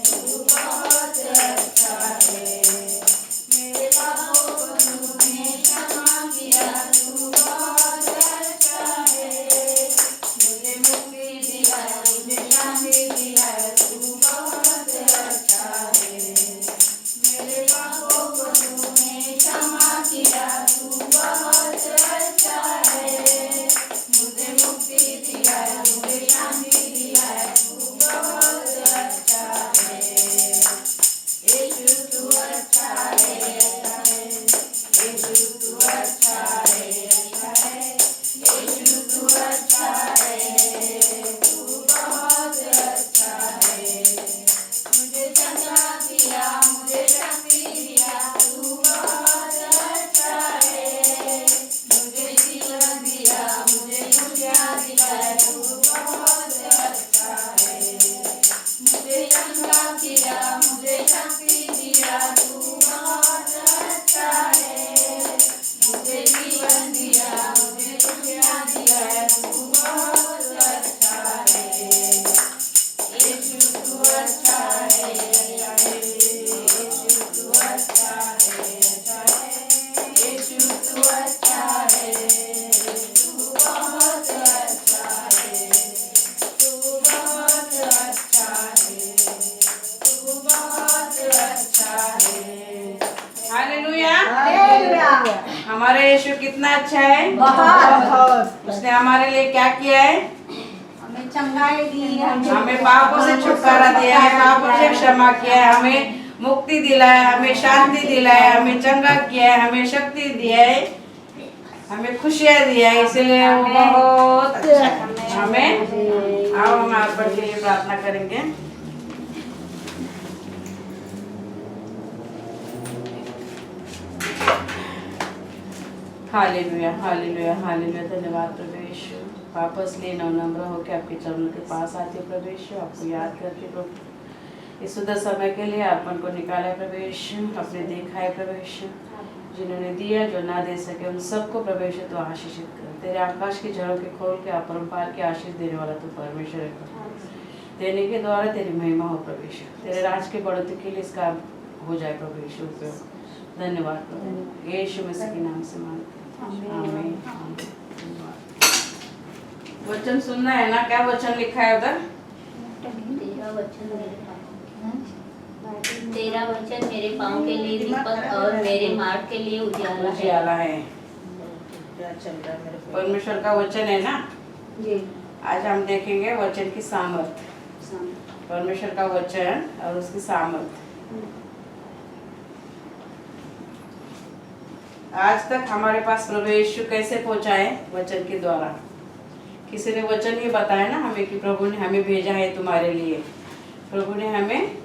तू बहुत अच्छा है, मेरे पापों को तूने क्षमा किया, तू बहुत अच्छा है, मुझे मुक्ति दिलाया, मुझे शांति दिलाया, तू बहुत अच्छा है, मेरे पापों को तूने क्षमा किया, तू बहुत अच्छा है, मुझे मुक्ति दिलाया, मुझे शांति दिलाया, तू बहुत अच्छा है, यीशु तू अच्छा है, अच्छा है, यीशु तू अच्छा है, अच्छा है, यीशु तू अच्छा है, तू बहुत अच्छा है, मुझे चंगा किया, मुझे शक्ति दिया, तू बहुत अच्छा है, मुझे जीवन दिया, मुझे खुशियाँ दिलाया, तू बहुत अच्छा है, मुझे चंगा किया, मुझे शक्ति दिया, तू बहुत अच्छा है, मुझे जीवन दिया, मुझे खुशियाँ दिलाया, तू बहुत अच्छा है, यीशु तू अच्छा है, अच्छा है, यीशु तू अच्छा है, अच्छा है, यीशु तू अच्छा है, तू बहुत अच्छा है, तू बहुत अच्छा है, तू बहुत अच्छा है। हालेलुया। हालेलुया। हमारा यीशु कितना अच्छा है, बहुत। उसने हमारे लिए क्या किया है, हमें चंगाई दी, हमें पापों से छुटकारा दिया है, पापों से क्षमा किया है, हमें मुक्ति दिलाया, हमें शांति दिलाया, हमें चंगा किया है, हमें शक्ति दिया है, हमें खुशियाँ दिया है, इसलिए वो बहुत अच्छा है। हमें आओ हम अर्पण के लिए प्रार्थना करेंगे। Hallelujah, hallelujah, hallelujah. धन्यवाद प्रभु यीशु। वापस लिए नम्र होकर आपके चरणों के पास आते हो प्रभु यीशु, आपको याद करके प्रभु इस सुंदर समय के लिए अर्पण को निकाला है प्रभु यीशु, अपने देखा है प्रभु यीशु, जिन्होंने दिया जो ना दे सके उन सबको प्रभु यीशु तो आशीषित कर। तेरे आकाश की जड़ों के खोल के अपरंपार के आशीष देने वाला तो परमेश्वर है प्रभु। देने के द्वारा तेरी महिमा हो प्रभु यीशु, तेरे राज के बढ़ोतरी के लिए इसका हो जाए प्रभु यीशु उपयोग। धन्यवाद प्रभु यीशु मसीह के नाम से मांगते हैं, आमीन। वचन सुनना है ना, क्या वचन लिखा है उधर? तेरा वचन मेरे पाँव के लिए दीपक और मेरे मार्ग के लिए उजाला है। है। परमेश्वर का वचन है ना, जी। आज हम देखेंगे वचन की सामर्थ्य, परमेश्वर का वचन और उसकी सामर्थ्य। आज तक हमारे पास प्रभु यीशु कैसे पहुंचाए? वचन के द्वारा। किसी ने वचन ही बताया ना हमें कि प्रभु ने हमें भेजा है तुम्हारे लिए। प्रभु ने हमें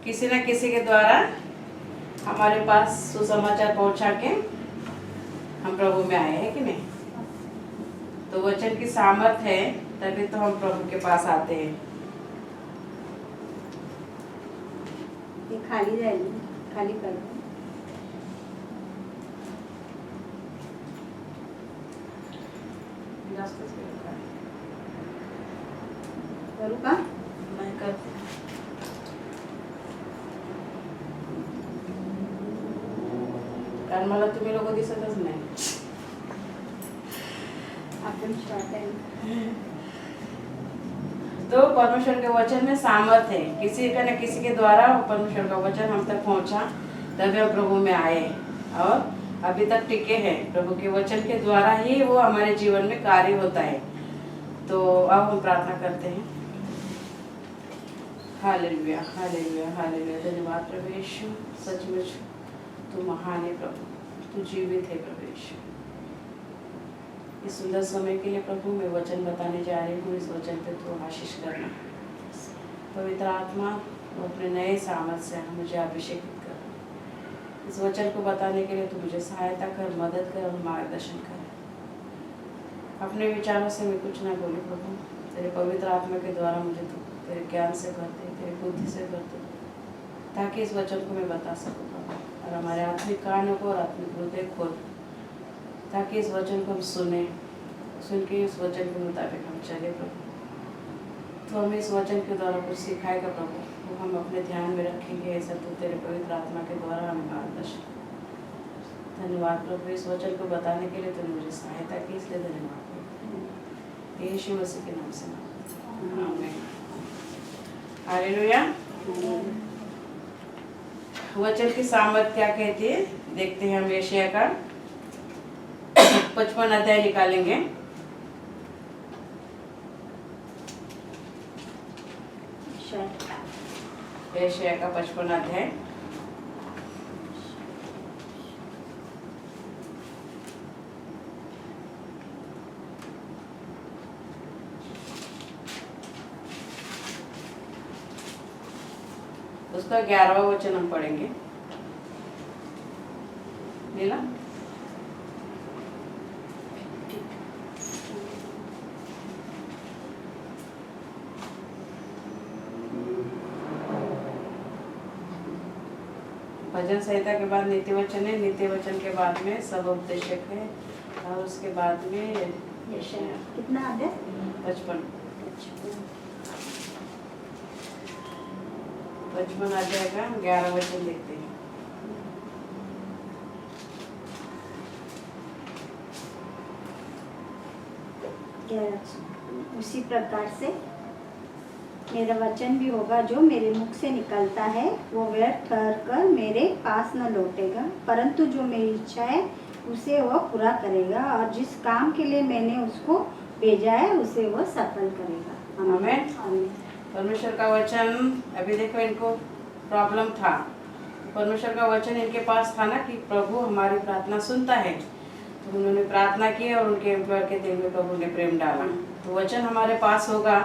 किसी न किसी के द्वारा हमारे पास सुसमाचार पहुंचा के हम प्रभु में आए हैं कि नहीं? तो वचन की सामर्थ है, तभी तो हम प्रभु के पास आते हैं। ये खाली रहेगी, खाली कर दो। करू का? मैं करते कारण मला तुम्ही लोक दिसतच नाही। आपण शॉर्ट आहे। तो परमेश्वर के वचन में सामर्थ है। किसी का न किसी के द्वारा परमेश्वर का वचन हम तक पहुंचा, तभी हम प्रभु में आए और अभी तक टिके हैं। प्रभु के वचन के द्वारा ही वो हमारे जीवन में कार्य होता है। तो अब हम प्रार्थना करते हैं। Hallelujah, hallelujah, hallelujah. धन्यवाद प्रभु यीशु, सचमुच तू महान है प्रभु, तू जीवित है प्रभु यीशु। इस सुंदर समय के लिए प्रभु मैं वचन बताने जा रही हूँ। इस वचन पे तू आशीष करना। पवित्र आत्मा वो अपने नए सामर्थ से मुझे अभिषेकित कर। इस वचन को बताने के लिए तू मुझे सहायता कर, मदद कर और मार्गदर्शन कर। अपने विचारों से मैं कुछ ना बोलूँ प्रभु, तेरे पवित्र आत्मा के द्वारा मुझे तू तेरे ज्ञान से भरते, तेरे बुद्धि से भरते, ताकि इस वचन को मैं बता सकूँ प्रभु। और हमारे आत्मिक कानों को और आत्मिक हृदय खोल, ताकि इस वचन को हम सुने, सुन के इस वचन के मुताबिक हम चले प्रभु। तो हमें इस वचन के द्वारा कुछ सिखाएगा प्रभु, वो हम अपने ध्यान में रखेंगे। ऐसा तो तेरे पवित्र आत्मा के द्वारा हमें मार्गदर्शन। धन्यवाद प्रभु, इस वचन को बताने के लिए तूने मुझे सहायता की, इसलिए धन्यवाद प्रभु। यीशु मसीह के नाम से आमीन। हालेलुया। वचन की सामर्थ क्या कहती है देखते हैं हम। यशायाह का 55 अध्याय निकालेंगे। यशायाह का 55 अध्याय। उसका 11वां वचन हम पढ़ेंगे। नीला भजन संहिता के बाद नीति वचन है, नीति वचन के बाद में सब उपदेशक है और उसके बाद में यशायाह कितना अध्याय? 55 अध्याय का 11 वचन देखते हैं। उसी प्रकार से मेरा वचन भी होगा जो मेरे मुख से निकलता है, वो व्यर्थ ठहरकर मेरे पास न लौटेगा, परंतु जो मेरी इच्छा है उसे वह पूरा करेगा, और जिस काम के लिए मैंने उसको भेजा है उसे वह सफल करेगा। आमीन। परमेश्वर का वचन, अभी देखो इनको प्रॉब्लम था, परमेश्वर का वचन इनके पास था ना कि प्रभु हमारी प्रार्थना सुनता है। तो उन्होंने प्रार्थना की और उनके एम्प्लॉयर के दिल में प्रभु ने प्रेम डाला। तो वचन हमारे पास होगा,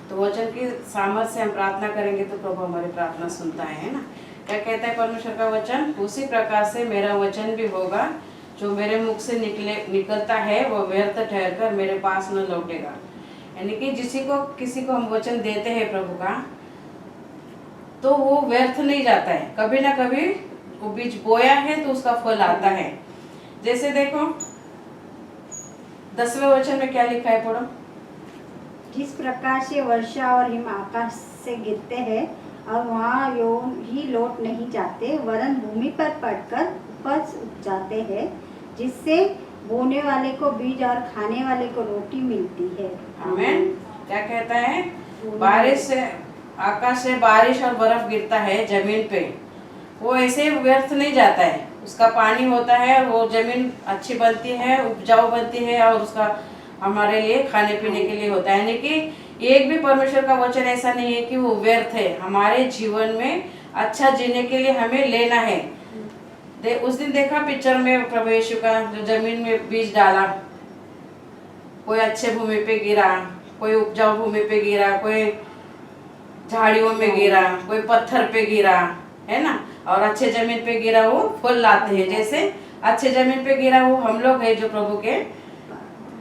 तो वचन की सामर्थ्य से हम प्रार्थना करेंगे तो प्रभु हमारी प्रार्थना सुनता है ना। क्या कहता है परमेश्वर का वचन? उसी प्रकार से मेरा वचन भी होगा जो मेरे मुख से निकलता है, वो व्यर्थ ठहरकर मेरे पास न लौटेगा। यानी कि किसी को हम वचन देते हैं प्रभु का, तो वो व्यर्थ नहीं जाता है। कभी ना कभी वो बीज बोया है तो उसका फल आता है। जैसे देखो 10वें वचन में क्या लिखा है, पढ़ो। जिस प्रकार से वर्षा और हिम आकाश से गिरते हैं और वहाँ ही लौट नहीं जाते, वरन भूमि पर पड़कर उपज उपजाते हैं, जिससे बोने वाले को बीज और खाने वाले को रोटी मिलती है। आमीन। क्या कहता है? बारिश से, आकाश से बारिश और बर्फ गिरता है जमीन पे, वो ऐसे व्यर्थ नहीं जाता है। उसका पानी होता है, वो जमीन अच्छी बनती है, उपजाऊ बनती है और उसका हमारे लिए खाने पीने के लिए होता है। यानी कि एक भी परमेश्वर का वचन ऐसा नहीं है कि वो व्यर्थ है। हमारे जीवन में अच्छा जीने के लिए हमें लेना है। उस दिन देखा पिक्चर में प्रभु यीशु का, जो जमीन में बीज डाला, कोई अच्छे भूमि पे गिरा, कोई उपजाऊ भूमि पे गिरा, कोई झाड़ियों में गिरा, कोई पत्थर पे गिरा, है ना। और अच्छे जमीन पे गिरा वो फल लाते हैं। जैसे अच्छे जमीन पे गिरा वो हम लोग है जो प्रभु के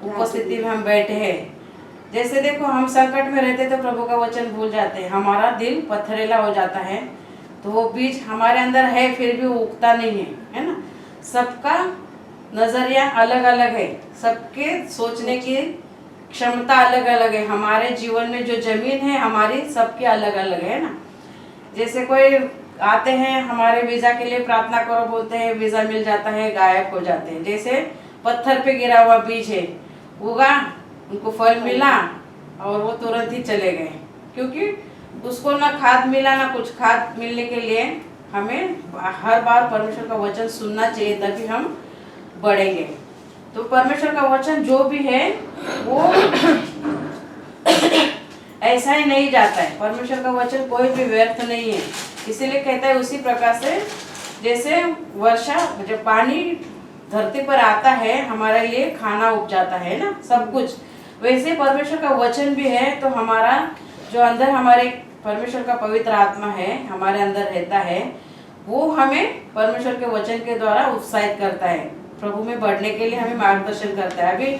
उपस्थिति में हम बैठे हैं। जैसे देखो हम संकट में रहते तो प्रभु का वचन भूल जाते हैं, हमारा दिल पत्थरेला हो जाता है, तो वो बीज हमारे अंदर है फिर भी वो उगता नहीं है, है ना। सबका नजरिया अलग अलग है, सबके सोचने की क्षमता अलग अलग है। हमारे जीवन में जो जमीन है हमारी सबकी अलग अलग है ना। जैसे कोई आते हैं हमारे वीजा के लिए प्रार्थना करो बोलते हैं, वीजा मिल जाता है, गायब हो जाते हैं। जैसे पत्थर पे गिरा हुआ बीज है, उगा, उनको फल मिला और वो तुरंत ही चले गए, क्योंकि उसको ना खाद मिला ना कुछ। खाद मिलने के लिए हमें हर बार परमेश्वर का वचन सुनना चाहिए, तभी हम बढ़ेंगे। तो परमेश्वर का वचन जो भी है वो ऐसा ही नहीं जाता है। परमेश्वर का वचन कोई भी व्यर्थ नहीं है। इसीलिए कहता है उसी प्रकार से जैसे वर्षा, जब पानी धरती पर आता है हमारे लिए खाना उपजाता है ना, सब कुछ, वैसे परमेश्वर का वचन भी है। तो हमारा जो अंदर हमारे परमेश्वर का पवित्र आत्मा है हमारे अंदर रहता है, वो हमें परमेश्वर के वचन के द्वारा उत्साहित करता है, प्रभु में बढ़ने के लिए हमें मार्गदर्शन करता है। अभी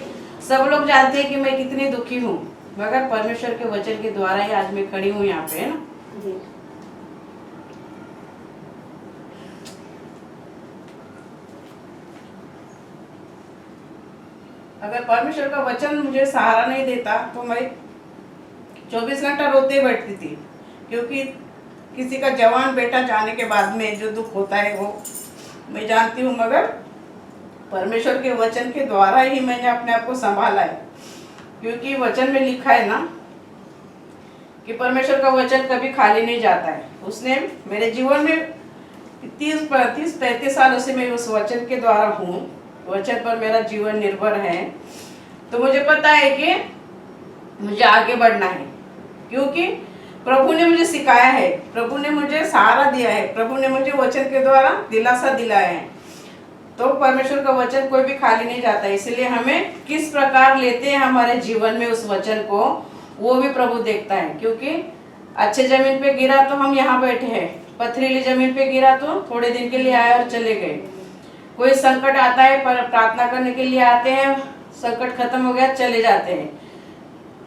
सब लोग जानते हैं कि मैं कितनी दुखी हूँ, मगर परमेश्वर के वचन के द्वारा ही आज मैं खड़ी हूँ यहाँ पे, है ना। अगर परमेश्वर का वचन मुझे सहारा नहीं देता तो मैं 24 घंटा रोते बैठती थी, क्योंकि किसी का जवान बेटा जाने के बाद में जो दुख होता है वो मैं जानती हूँ, मगर परमेश्वर के वचन के द्वारा ही मैंने अपने आप को संभाला है। क्योंकि वचन में लिखा है ना कि परमेश्वर का वचन कभी खाली नहीं जाता है। उसने मेरे जीवन में 30-35 सालों से मैं उस वचन के द्वारा हूँ, वचन पर मेरा जीवन निर्भर है। तो मुझे पता है कि मुझे आगे बढ़ना है, क्योंकि प्रभु ने मुझे सिखाया है, प्रभु ने मुझे सहारा दिया है, प्रभु ने मुझे वचन के द्वारा दिलासा दिलाया है। तो परमेश्वर का वचन कोई भी खाली नहीं जाता। इसलिए हमें किस प्रकार लेते हैं हमारे जीवन में उस वचन को, वो भी प्रभु देखता है। क्योंकि अच्छे जमीन पे गिरा तो हम यहाँ बैठे हैं, पथरीली जमीन पे गिरा तो थोड़े दिन के लिए आए और चले गए। कोई संकट आता है पर प्रार्थना करने के लिए आते हैं, संकट खत्म हो गया चले जाते हैं।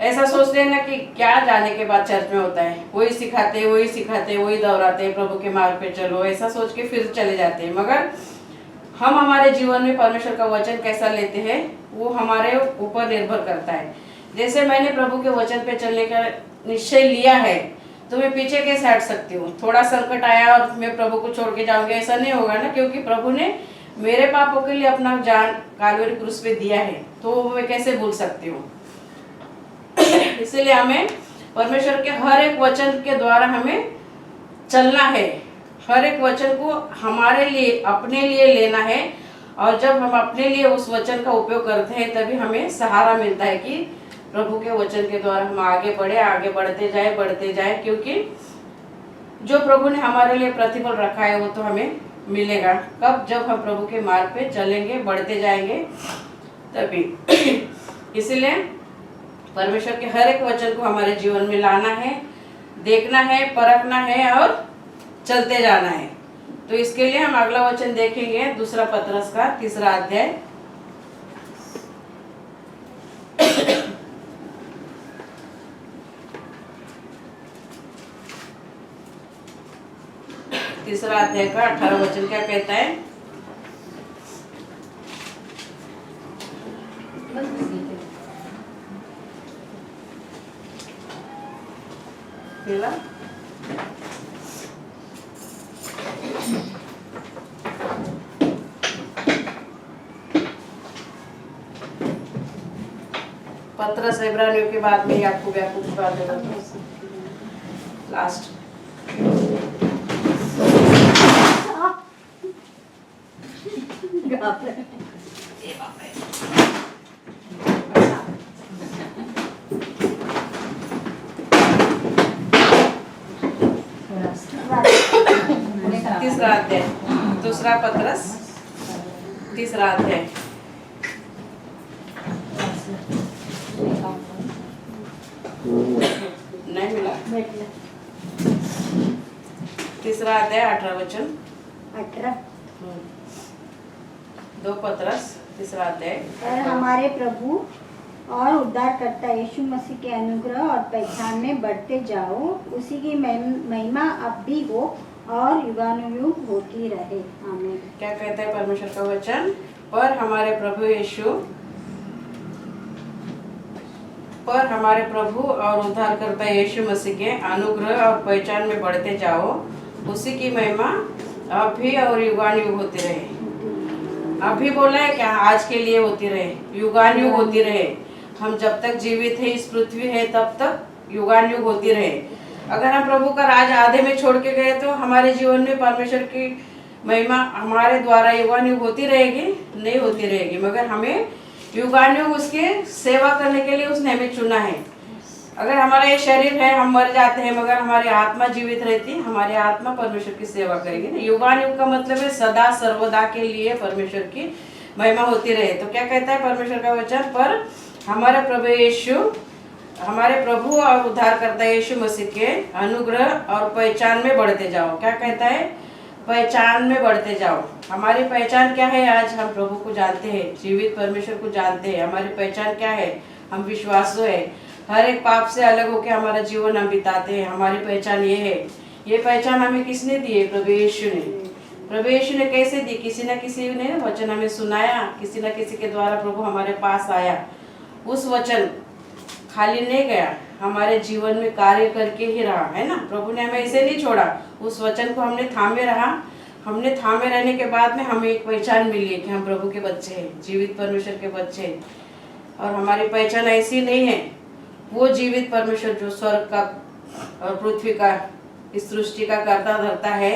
ऐसा सोचते हैं ना कि क्या जाने के बाद चर्च में होता है, वही सिखाते वही दोहराते, प्रभु के मार्ग पे चलो, ऐसा सोच के फिर चले जाते हैं। मगर हम हमारे जीवन में परमेश्वर का वचन कैसा लेते हैं वो हमारे ऊपर निर्भर करता है। जैसे मैंने प्रभु के वचन पे चलने का निश्चय लिया है, तो मैं पीछे कैसे हट सकती हूँ। थोड़ा संकट आया और मैं प्रभु को छोड़ के जाऊंगी, ऐसा नहीं होगा ना, क्योंकि प्रभु ने मेरे पापों के लिए अपना जान कालवरी क्रूस पे दिया है, तो मैं कैसे भूल सकती हूँ। इसलिए हमें परमेश्वर के हर एक वचन के द्वारा हमें चलना है, हर एक वचन को हमारे लिए अपने लिए लेना है। और जब हम अपने लिए उस वचन का उपयोग करते हैं तभी हमें सहारा मिलता है कि प्रभु के वचन के द्वारा हम आगे बढ़े, आगे बढ़ते जाए, क्योंकि जो प्रभु ने हमारे लिए प्रतिफल रखा है वो तो हमें मिलेगा। कब? जब हम प्रभु के मार्ग पे चलेंगे, बढ़ते जाएंगे तभी। इसलिए परमेश्वर के हर एक वचन को हमारे जीवन में लाना है, देखना है, परखना है और चलते जाना है। तो इसके लिए हम अगला वचन देखेंगे, 2 पतरस का 3 अध्याय। तीसरा अध्याय का 18 वचन क्या कहता है? पतरस इब्रानियों के बाद में याकूब की बात है लास्ट। तीसरा अध्याय, दूसरा पत्रस, तीसरा अध्याय। नहीं मिला? तीसरा अध्याय 18 वचन। 18। 2 पत्रस, तीसरा अध्याय। पर हमारे प्रभु और उद्धारकर्ता यीशु मसीह के अनुग्रह और पहचान में बढ़ते जाओ, उसी की महिमा अब भी हो और युगानुयुग होती रहे। आमीन। क्या कहता है परमेश्वर का वचन? पर हमारे प्रभु और उद्धारकर्ता यीशु मसीह के अनुग्रह और पहचान में बढ़ते जाओ, उसी की महिमा अब भी और युगानुयुग होती रहे। अभी बोला है क्या? आज के लिए होती रहे, युगानुयुग होती रहे। हम जब तक जीवित है, इस पृथ्वी है, तब तक युगानुयुग होती रहे। अगर हम प्रभु का राज आधे में छोड़ के गए तो हमारे जीवन में परमेश्वर की महिमा हमारे द्वारा युगानुयुग होती रहेगी? नहीं होती रहेगी। मगर हमें युगानुयुग उसके सेवा करने के लिए उसने हमें चुना है। अगर हमारा ये शरीर है, हम मर जाते हैं, मगर हमारी आत्मा जीवित रहती, हमारी आत्मा परमेश्वर की सेवा करेगी। युगानुयुग का मतलब है सदा सर्वदा के लिए परमेश्वर की महिमा होती रहे। तो क्या कहता है परमेश्वर का वचन? पर हमारे प्रभु और उद्धारकर्ता यीशु मसीह के अनुग्रह और पहचान में बढ़ते जाओ। क्या कहता है? पहचान में बढ़ते जाओ। हमारी पहचान क्या है? आज हम प्रभु को जानते हैं, जीवित परमेश्वर को जानते हैं। हमारी पहचान क्या है? हम विश्वासु है। हर एक पाप से अलग होकर हमारा जीवन हम बिताते हैं। हमारी पहचान ये है। ये पहचान हमें किसने दी है? प्रभु यीशु ने। प्रभु यीशु ने कैसे दी? किसी न किसी ने वचन हमें सुनाया, किसी न किसी के द्वारा प्रभु हमारे पास आया। उस वचन खाली नहीं गया, हमारे जीवन में कार्य करके ही रहा, है ना। प्रभु ने हमें ऐसे नहीं छोड़ा। उस वचन को हमने थामे रहा। हमने थामे रहने के बाद में हमें एक पहचान मिली है कि हम प्रभु के बच्चे हैं, जीवित परमेश्वर के बच्चे हैं। और हमारी पहचान ऐसी नहीं है। वो जीवित परमेश्वर जो स्वर्ग का और पृथ्वी का, इस सृष्टि का कर्ता धर्ता है,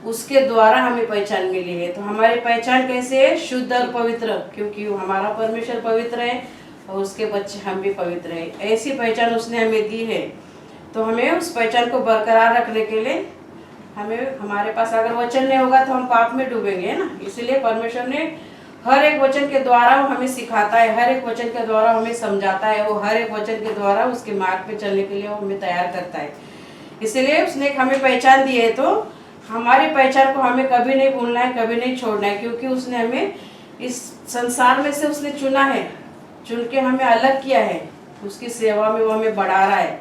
उसके द्वारा हमें पहचान मिली है। तो हमारी पहचान कैसे है? शुद्ध और पवित्र, क्योंकि हमारा परमेश्वर पवित्र है और उसके बच्चे हम भी पवित्र हैं। ऐसी पहचान उसने हमें दी है। तो हमें उस पहचान को बरकरार रखने के लिए हमारे पास अगर वचन नहीं होगा तो हम पाप में डूबेंगे, है ना। इसलिए परमेश्वर ने हर एक वचन के द्वारा वो हमें सिखाता है, हर एक वचन के द्वारा हमें समझाता है, वो हर एक वचन के द्वारा उसके मार्ग पे चलने के लिए वो हमें तैयार करता है। इसलिए उसने हमें पहचान दी है। तो हमारी पहचान को हमें कभी नहीं भूलना है, कभी नहीं छोड़ना है, क्योंकि उसने हमें इस संसार में से उसने चुना है, चुन के हमें अलग किया है। उसकी सेवा में वो हमें बढ़ा रहा है।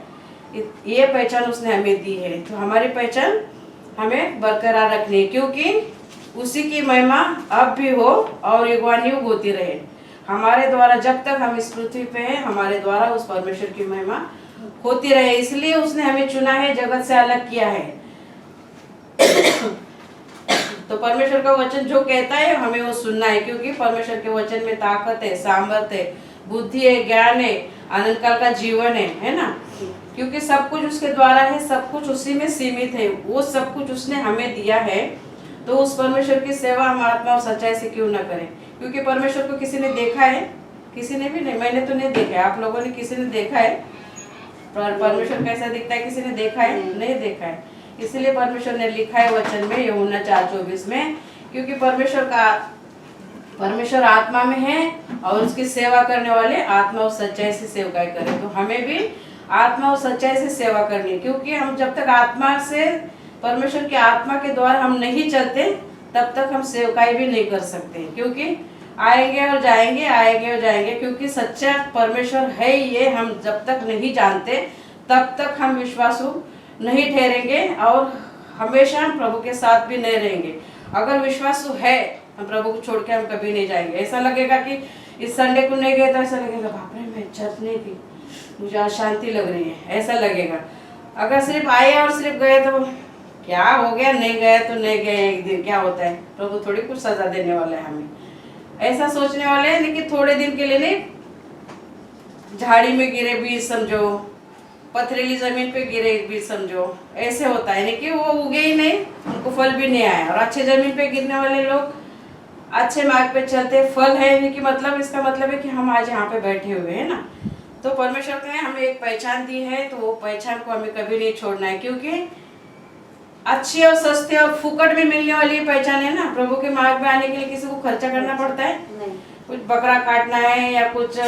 ये पहचान उसने हमें दी है। तो हमारी पहचान हमें बरकरार रखनी है, क्योंकि उसी की महिमा अब भी हो और युगानुयुग होती रहे। हमारे द्वारा जब तक हम इस पृथ्वी पे हैं, हमारे द्वारा उस परमेश्वर की महिमा होती रहे। इसलिए उसने हमें चुना है, जगत से अलग किया है। तो परमेश्वर का वचन जो कहता है हमें वो सुनना है, क्योंकि परमेश्वर के वचन में ताकत है, सामर्थ है, बुद्धि है, ज्ञान है, अनंत काल का जीवन है ना। क्योंकि सब कुछ उसके द्वारा है, सब कुछ उसी में सीमित है। वो सब कुछ उसने हमें दिया है। तो उस परमेश्वर की सेवा हम आत्मा और सच्चाई से क्यों ना करें? क्योंकि परमेश्वर को किसी ने देखा है? किसी ने भी नहीं। मैंने तो नहीं देखा है। आप लोगों ने किसी ने देखा है परमेश्वर कैसा दिखता है? किसी ने देखा है? नहीं देखा है। इसलिए परमेश्वर ने लिखा है वचन में, यूहन्ना 4:24 में, क्योंकि परमेश्वर आत्मा में है और उसकी सेवा करने वाले आत्मा और सच्चाई से सेवकाई करें। तो हमें भी आत्मा और सच्चाई से सेवा करनी है, क्योंकि हम जब तक आत्मा से, परमेश्वर की आत्मा के द्वारा हम नहीं चलते, तब तक हम सेवकाई भी नहीं कर सकते। क्योंकि आएंगे और जाएंगे, आएंगे और जाएंगे। क्योंकि सच्चा परमेश्वर है ये हम जब तक नहीं जानते, तब तक हम विश्वासु नहीं ठहरेंगे और हमेशा हम प्रभु के साथ भी नहीं रहेंगे। अगर विश्वासु है, हम प्रभु को छोड़ के हम कभी नहीं जाएंगे। ऐसा लगेगा कि इस संडे को नहीं गए तो ऐसा लगेगा बाप रे मैं चर्च नहीं गई, मुझे अशांति लग रही है, ऐसा लगेगा। अगर सिर्फ आए और सिर्फ गए तो क्या हो गया, नहीं गए तो नहीं गए, एक दिन क्या होता है, प्रभु थोड़ी कुछ सजा देने वाला है हमें। ऐसा सोचने वाले हैं लेकिन थोड़े दिन के लिए नहीं, झाड़ी में गिरे बीज समझो, पथरीली जमीन पे गिरे बीज समझो, ऐसे होता है। नहीं कि वो उगे ही नहीं, उनको फल भी नहीं आया। और अच्छे जमीन पे गिरने वाले लोग अच्छे मार्ग पे चलते, फल है। नहीं कि मतलब इसका मतलब है कि हम आज यहाँ पे बैठे हुए हैं ना। तो परमेश्वर ने हमें एक पहचान दी है, तो वो पहचान को हमें कभी नहीं छोड़ना है। क्योंकि अच्छी और सस्ती और फुकट में मिलने वाली ये पहचान है ना। प्रभु के मार्ग में आने के लिए किसी को खर्चा करना पड़ता है? नहीं। कुछ बकरा काटना है या कुछ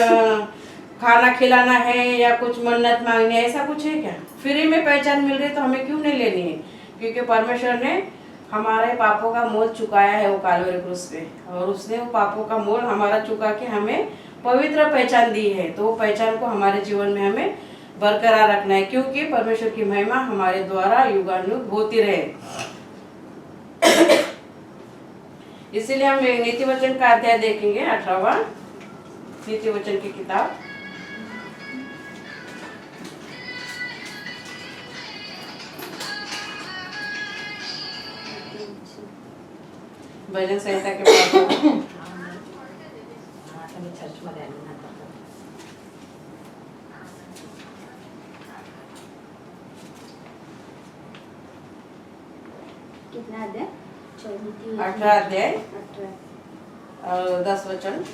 खाना खिलाना है या कुछ मन्नत मांगनी है, ऐसा कुछ है क्या? फ्री में पहचान मिल रही तो हमें क्यों नहीं लेनी है? क्योंकि परमेश्वर ने हमारे पापों का मोल चुकाया है वो कालवरी क्रूस पे, और उसने वो पापों का मोल हमारा चुका के हमें पवित्र पहचान दी है। तो वो पहचान को हमारे जीवन में हमें बरकरार रखना है, क्योंकि परमेश्वर की महिमा हमारे द्वारा युगानुयुग होती रहे। इसीलिए हम एक नीति वचन का अध्याय देखेंगे, 18वां नीति वचन की किताब। भजन संहिता के बाद कितना अध्याय? 18 अध्याय 18। और 10 वचन।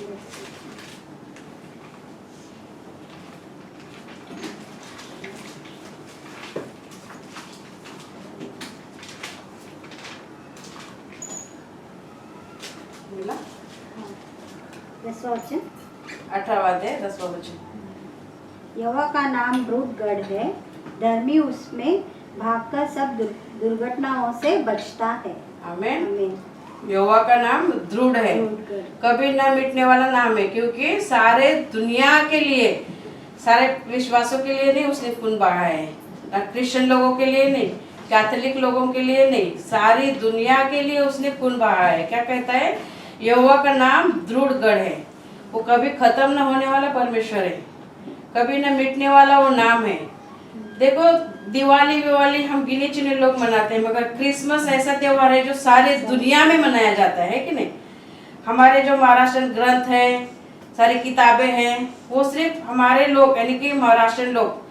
मिला? 10वां वचन। 18वां अध्याय 10वां वचन। यहोवा का नाम दृढ़ है, धर्मी उसमें भागकर सब दुर्घटनाओं से बचता है। आमीन। आमीन। यहोवा का नाम दृढ़ है, दृढ़। कभी न मिटने वाला नाम है, क्योंकि सारे दुनिया के लिए, सारे विश्वासों के लिए नहीं उसने खून बहाया है, ना क्रिश्चियन लोगों के लिए नहीं, कैथोलिक लोगों के लिए नहीं, सारी दुनिया के लिए उसने खून बहाया है। क्या कहता है? यहोवा का नाम दृढ़ है, वो कभी खत्म न होने वाला परमेश्वर है, कभी न मिटने वाला वो नाम है। देखो, दिवाली हम गिने चुने लोग मनाते हैं, मगर क्रिसमस ऐसा त्योहार है जो सारे दुनिया में मनाया जाता है कि नहीं? हमारे जो महाराष्ट्र ग्रंथ है, सारी किताबें हैं, वो सिर्फ हमारे लोग यानी कि महाराष्ट्र लोग,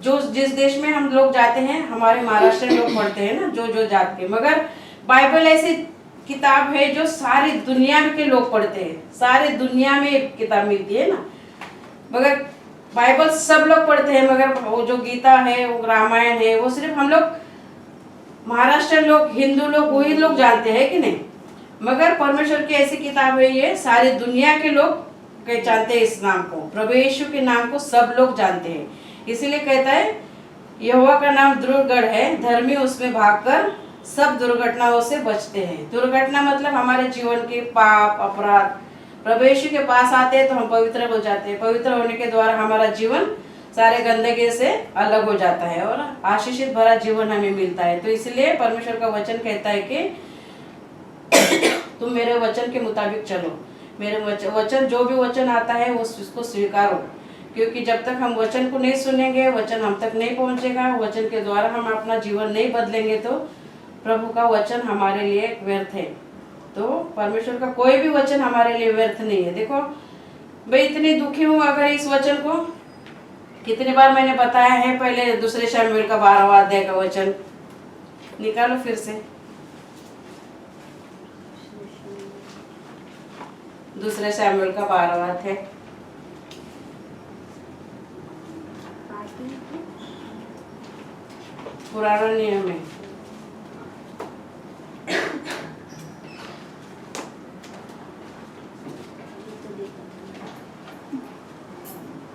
जो जिस देश में हम लोग जाते हैं हमारे महाराष्ट्र लोग पढ़ते हैं ना, जो जात के। मगर बाइबल ऐसी किताब है जो सारी दुनिया के लोग पढ़ते हैं, सारे दुनिया में एक किताब मिलती है ना। मगर बाइबल सब लोग पढ़ते हैं, मगर वो जो गीता है, वो रामायण है, वो सिर्फ हम लोग महाराष्ट्र लोग, हिंदू लोग, वही लोग जानते हैं कि नहीं? मगर परमेश्वर की ऐसी किताब है ये, सारी दुनिया के लोग जानते हैं इस नाम को, प्रभु यीशु के नाम को सब लोग जानते हैं। इसीलिए कहता है यहोवा का नाम दृढ़ है, धर्मी उसमें भागकर सब दुर्घटनाओं से बचते हैं। दुर्घटना मतलब हमारे जीवन के पाप अपराध, प्रभु यीशु के पास आते हैं तो हम पवित्र हो जाते हैं। पवित्र होने के द्वारा हमारा जीवन सारे गंदगी से अलग हो जाता है और आशीषित भरा जीवन हमें मिलता है। तो इसलिए परमेश्वर का वचन कहता है कि तुम मेरे वचन के मुताबिक चलो। मेरे वचन जो भी वचन आता है वो उसको स्वीकारो, क्योंकि जब तक हम वचन को नहीं सुनेंगे, वचन हम तक नहीं पहुंचेगा, वचन के द्वारा हम अपना जीवन नहीं बदलेंगे, तो प्रभु का वचन हमारे लिए व्यर्थ है। तो परमेश्वर का कोई भी वचन हमारे लिए व्यर्थ नहीं है। देखो मैं इतनी दुखी हूँ, अगर इस वचन को कितनी बार मैंने बताया है, पहले दूसरे शमूएल का 12वां अध्याय का वचन निकालो फिर से। दूसरे शमूएल का 12वां अध्याय, पुराना नियम है।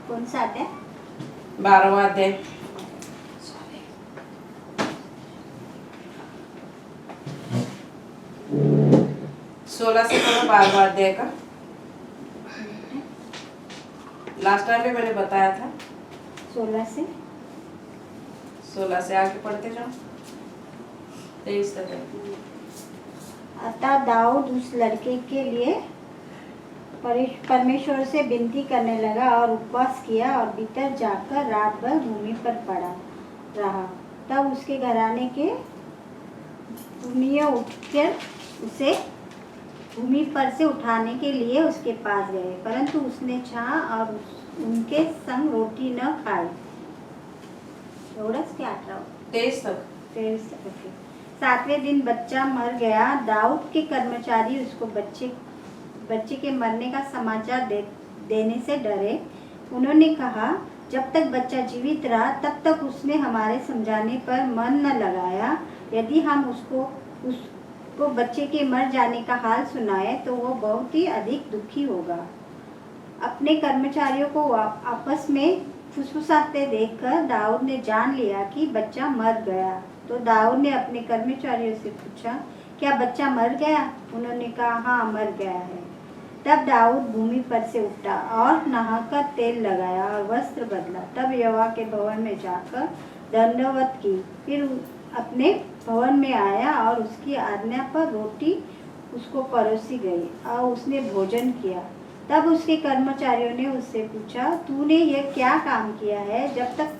कौन सा अध्याय? 12वां अध्याय। सोलह से 12वां अध्याय का लास्ट टाइम भी मैंने बताया था। 16 से आगे पढ़ते जाओ, 23 तक। अतः दाऊद उस लड़के के लिए परमेश्वर से विनती करने लगा और उपवास किया और भीतर जाकर रात भर भूमि पर पड़ा रहा। तब उसके घराने के पुनियों उठकर उसे भूमि पर से उठाने के लिए उसके पास गए, परंतु उसने चाहा और उनके संग रोटी न खाई। 23 तक। 7वें दिन बच्चा मर गया। दाऊद के कर्मचारी उसको बच्चे के मरने का समाचार देने से डरे। उन्होंने कहा, जब तक बच्चा जीवित रहा तब तक उसने हमारे समझाने पर मन न लगाया, यदि हम उसको बच्चे के मर जाने का हाल सुनाए तो वो बहुत ही अधिक दुखी होगा। अपने कर्मचारियों को आपस में फुसफुसाते देखकर दाऊद ने जान लिया कि बच्चा मर गया। तो दाऊद ने अपने कर्मचारियों से पूछा, क्या बच्चा मर गया? उन्होंने कहा, हाँ मर गया है। तब दाऊद भूमि पर से उठा और नहाकर तेल लगाया और वस्त्र बदला। तब यहोवा के भवन में जाकर दंडवत की, फिर अपने भवन में आया और उसकी आज्ञा पर रोटी उसको परोसी गई और उसने भोजन किया। तब उसके कर्मचारियों ने उससे पूछा, तूने यह क्या काम किया है? जब तक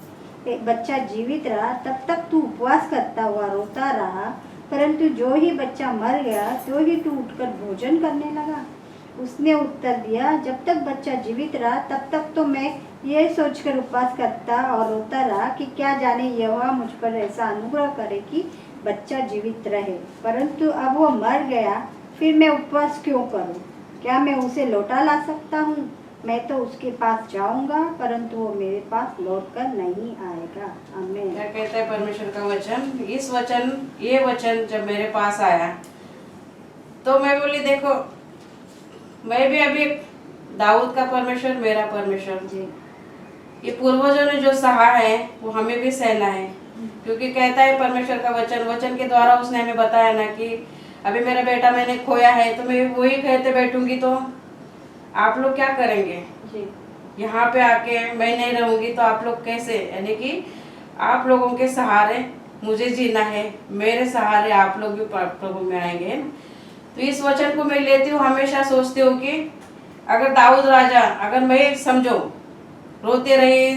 बच्चा जीवित रहा तब तक तू उपवास करता हुआ रोता रहा, परंतु जो ही बच्चा मर गया तो ही तू उठकर भोजन करने लगा। उसने उत्तर दिया, जब तक बच्चा जीवित रहा तब तक तो मैं ये सोचकर उपवास करता और रोता रहा कि क्या जाने यहोवा मुझ पर ऐसा अनुग्रह करे कि बच्चा जीवित रहे, परंतु अब वो मर गया, फिर मैं उपवास क्यों करूं? क्या मैं उसे लौटा ला सकता हूँ? मैं तो उसके पास जाऊंगा, परंतु वो मेरे पास लौटकर नहीं आएगा। आमीन। क्या कहता है परमेश्वर का वचन? ये वचन जब मेरे पास आया तो मैं बोली, देखो मैं भी अभी दाऊद का परमेश्वर मेरा परमेश्वर जी, ये पूर्वजों ने जो सहा है वो हमें भी सहना है। क्योंकि कहता है परमेश्वर का वचन के द्वारा उसने हमें बताया ना कि अभी मेरा बेटा मैंने खोया है, तो मैं वही कहते बैठूंगी तो आप लोग क्या करेंगे जी? यहाँ पे आके मैं नहीं रहूंगी तो आप लोग कैसे, यानी कि आप लोगों के सहारे मुझे जीना है, मेरे सहारे आप लोग भी प्रभु में आएंगे। तो इस वचन को मैं लेती हूँ, हमेशा सोचती हूँ कि अगर दाऊद राजा, अगर मैं समझो रोते रही,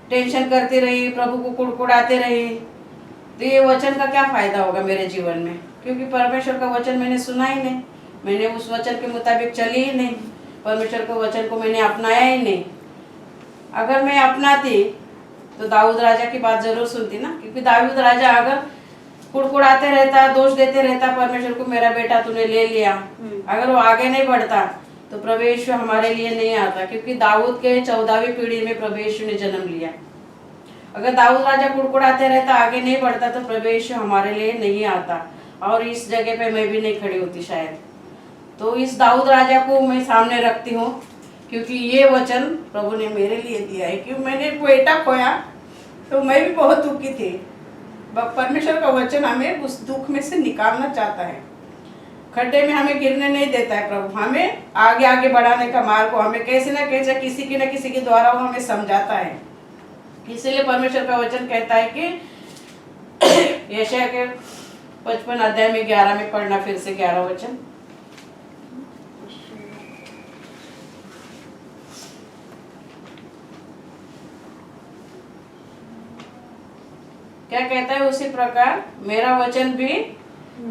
टेंशन करती रही, प्रभु को कुड़कुड़ाते रही, तो ये वचन का क्या फायदा होगा मेरे जीवन में? क्योंकि परमेश्वर का वचन मैंने सुना ही नहीं, मैंने उस वचन के मुताबिक चली ही नहीं, परमेश्वर के वचन को मैंने अपनाया ही नहीं। अगर मैं अपनाती तो दाऊद राजा की बात जरूर सुनती ना, क्योंकि दाऊद राजा अगर कुड़कुड़ाते रहता, दोष देते रहता परमेश्वर को, मेरा बेटा तूने ले लिया, अगर वो आगे नहीं बढ़ता तो प्रभु यीशु हमारे लिए नहीं आता। क्योंकि दाऊद के 14वीं पीढ़ी में प्रभु यीशु ने जन्म लिया। अगर दाऊद राजा कुड़कुड़ाते रहता, आगे नहीं बढ़ता तो प्रभु यीशु हमारे लिए नहीं आता और इस जगह पे मैं भी नहीं खड़ी होती शायद। तो इस दाऊद राजा को मैं सामने रखती हूँ, क्योंकि ये वचन प्रभु ने मेरे लिए दिया है। क्योंकि मैंने बेटा खोया तो मैं भी बहुत दुखी थी। परमेश्वर का वचन हमें उस दुख में से निकालना चाहता है, खड्डे में हमें गिरने नहीं देता है प्रभु, हमें आगे आगे बढ़ाने का मार्ग को हमें कैसे न कैसे किसी के द्वारा वो हमें समझाता है। इसीलिए परमेश्वर का वचन कहता है कि यशायाह के 55 अध्याय में 11 में पढ़ना, फिर से 11 वचन। क्या कहता है? उसी प्रकार मेरा वचन भी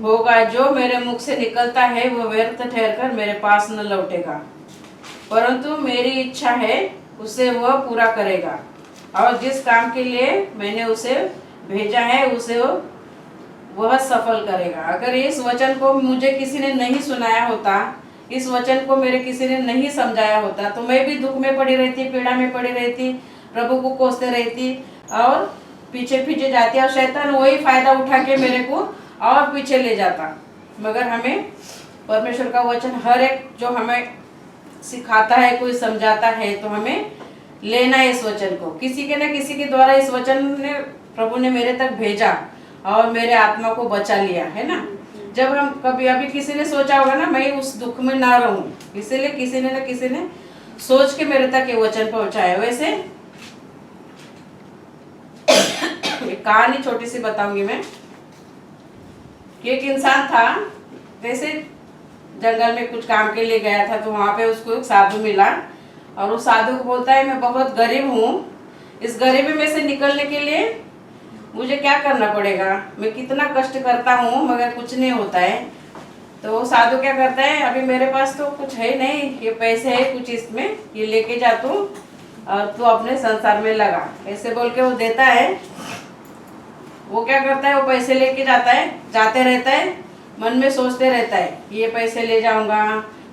होगा, जो मेरे मुख से निकलता है वो व्यर्थ ठहरकर मेरे पास न लौटेगा, परंतु मेरी इच्छा है उसे वह पूरा करेगा और जिस काम के लिए मैंने उसे भेजा है उसे वह सफल करेगा। अगर इस वचन को मुझे किसी ने नहीं सुनाया होता, इस वचन को मेरे किसी ने नहीं समझाया होता, तो मैं भी दुख में पड़ी रहती, पीड़ा में पड़ी रहती, प्रभु को कोसते रहती और पीछे पीछे जाती, और शैतान वही फायदा उठा के मेरे को और पीछे ले जाता। मगर हमें परमेश्वर का वचन हर एक जो हमें सिखाता है, कोई समझाता है, तो हमें लेना है इस वचन को। किसी के न किसी के द्वारा इस वचन ने प्रभु ने मेरे तक भेजा और मेरे आत्मा को बचा लिया है ना। जब हम कभी अभी किसी ने सोचा होगा ना मैं उस दुख में ना रहूं, इसीलिए किसी ने न किसी ने सोच के मेरे तक ये वचन पहुंचाया। वैसे एक कहानी छोटी सी बताऊंगी मैं कि एक इंसान था, वैसे जंगल में कुछ काम के लिए गया था, तो वहां पे उसको एक साधु मिला और उस साधु को बोलता है मैं बहुत गरीब हूँ, इस गरीबी में से निकलने के लिए मुझे क्या करना पड़ेगा, मैं कितना कष्ट करता हूँ मगर कुछ नहीं होता है। तो वो साधु क्या करता है, अभी मेरे पास तो कुछ है नहीं, ये पैसे है कुछ, इसमें ये लेके जा तू और तू अपने संसार में लगा, ऐसे बोल के वो देता है। वो क्या करता है, वो पैसे लेके जाता है, जाते रहता है, मन में सोचते रहता है ये पैसे ले जाऊंगा,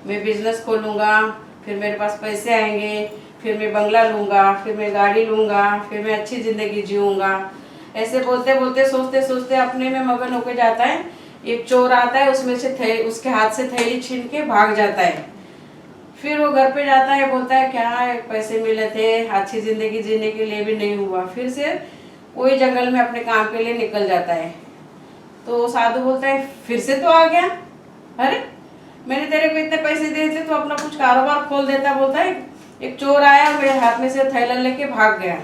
मैं बिजनेस खोलूंगा, फिर मेरे पास पैसे आएंगे, फिर मैं बंगला लूंगा, फिर मैं गाड़ी लूंगा, फिर मैं अच्छी ज़िंदगी जीऊँगा, ऐसे बोलते बोलते सोचते सोचते अपने में मगन होके जाता है। एक चोर आता है, उसमें से उसके हाथ से थैली छीन के भाग जाता है। फिर वो घर पे जाता है, बोलता है क्या पैसे मिले थे, अच्छी जिंदगी जीने के लिए भी नहीं हुआ। फिर से वही जंगल में अपने काम के लिए निकल जाता है। तो साधु बोलता है फिर से तो आ गया, अरे मैंने तेरे को इतने पैसे दिए थे तो अपना कुछ कारोबार खोल देता। बोलता है एक चोर आया, मेरे हाथ में से थैला लेके भाग गया।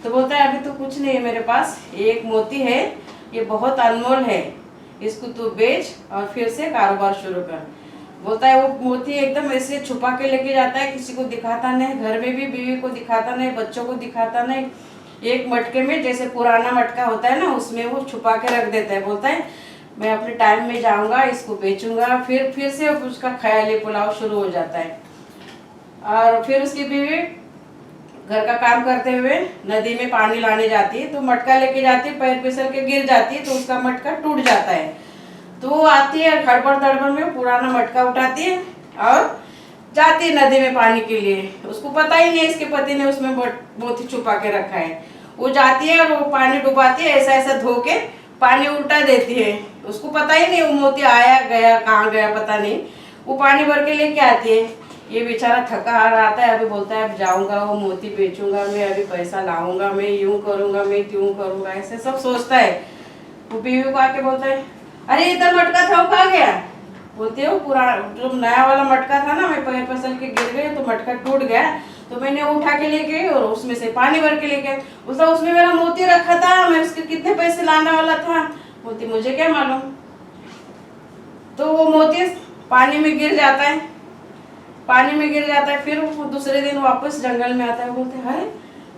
तो बोलता है अभी तो कुछ नहीं है मेरे पास, एक मोती है, ये बहुत अनमोल है, इसको तू बेच और फिर से कारोबार शुरू कर। बोलता है वो मोती एकदम ऐसे छुपा के लेके जाता है, किसी को दिखाता नहीं, घर में भी बीवी को दिखाता नहीं, बच्चों को दिखाता नहीं। एक मटके में, जैसे पुराना मटका होता है ना, उसमें वो छुपा के रख देता है। बोलता है मैं अपने टाइम में जाऊंगा, इसको बेचूंगा। फिर से उसका ख्याली पुलाव शुरू हो जाता है। और फिर उसकी बीवी घर का काम करते हुए नदी में पानी लाने जाती है, तो मटका लेके जाती है, पैर फिसल के गिर जाती है, तो उसका मटका टूट जाता है। तो वो आती है खड़बड़ तड़बड़ में, पुराना मटका उठाती है और जाती है नदी में पानी के लिए। उसको पता ही नहीं इसके पति ने उसमें मोती छुपा के रखा है। वो जाती है और वो पानी डुबाती है, ऐसा ऐसा धो के पानी उल्टा देती है। उसको पता ही नहीं वो मोती आया गया कहाँ गया पता नहीं। वो पानी भर के लेके आती है। ये बेचारा थका हार आता है, अभी बोलता है अब जाऊंगा, वो मोती बेचूंगा मैं, अभी पैसा लाऊंगा मैं, यूं करूंगा मैं, त्यों करूंगा, ऐसे सब सोचता है। वो बीवी को आके बोलता है अरे इधर मटका था वो कहाँ गया। बोलते हो पुराना जो नया वाला मटका था ना, मैं पैर फिसल के गिर गई तो मटका टूट गया, तो मैंने उठा के ले गई और उसमें से पानी भर के लेके। उसका उसमें मेरा मोती रखा था, मैं उसके कितने पैसे लाने वाला था। बोलती मुझे क्या मालूम। तो वो मोती पानी में गिर जाता है, पानी में गिर जाता है। फिर वो दूसरे दिन वापस जंगल में आता है। बोलते हैं अरे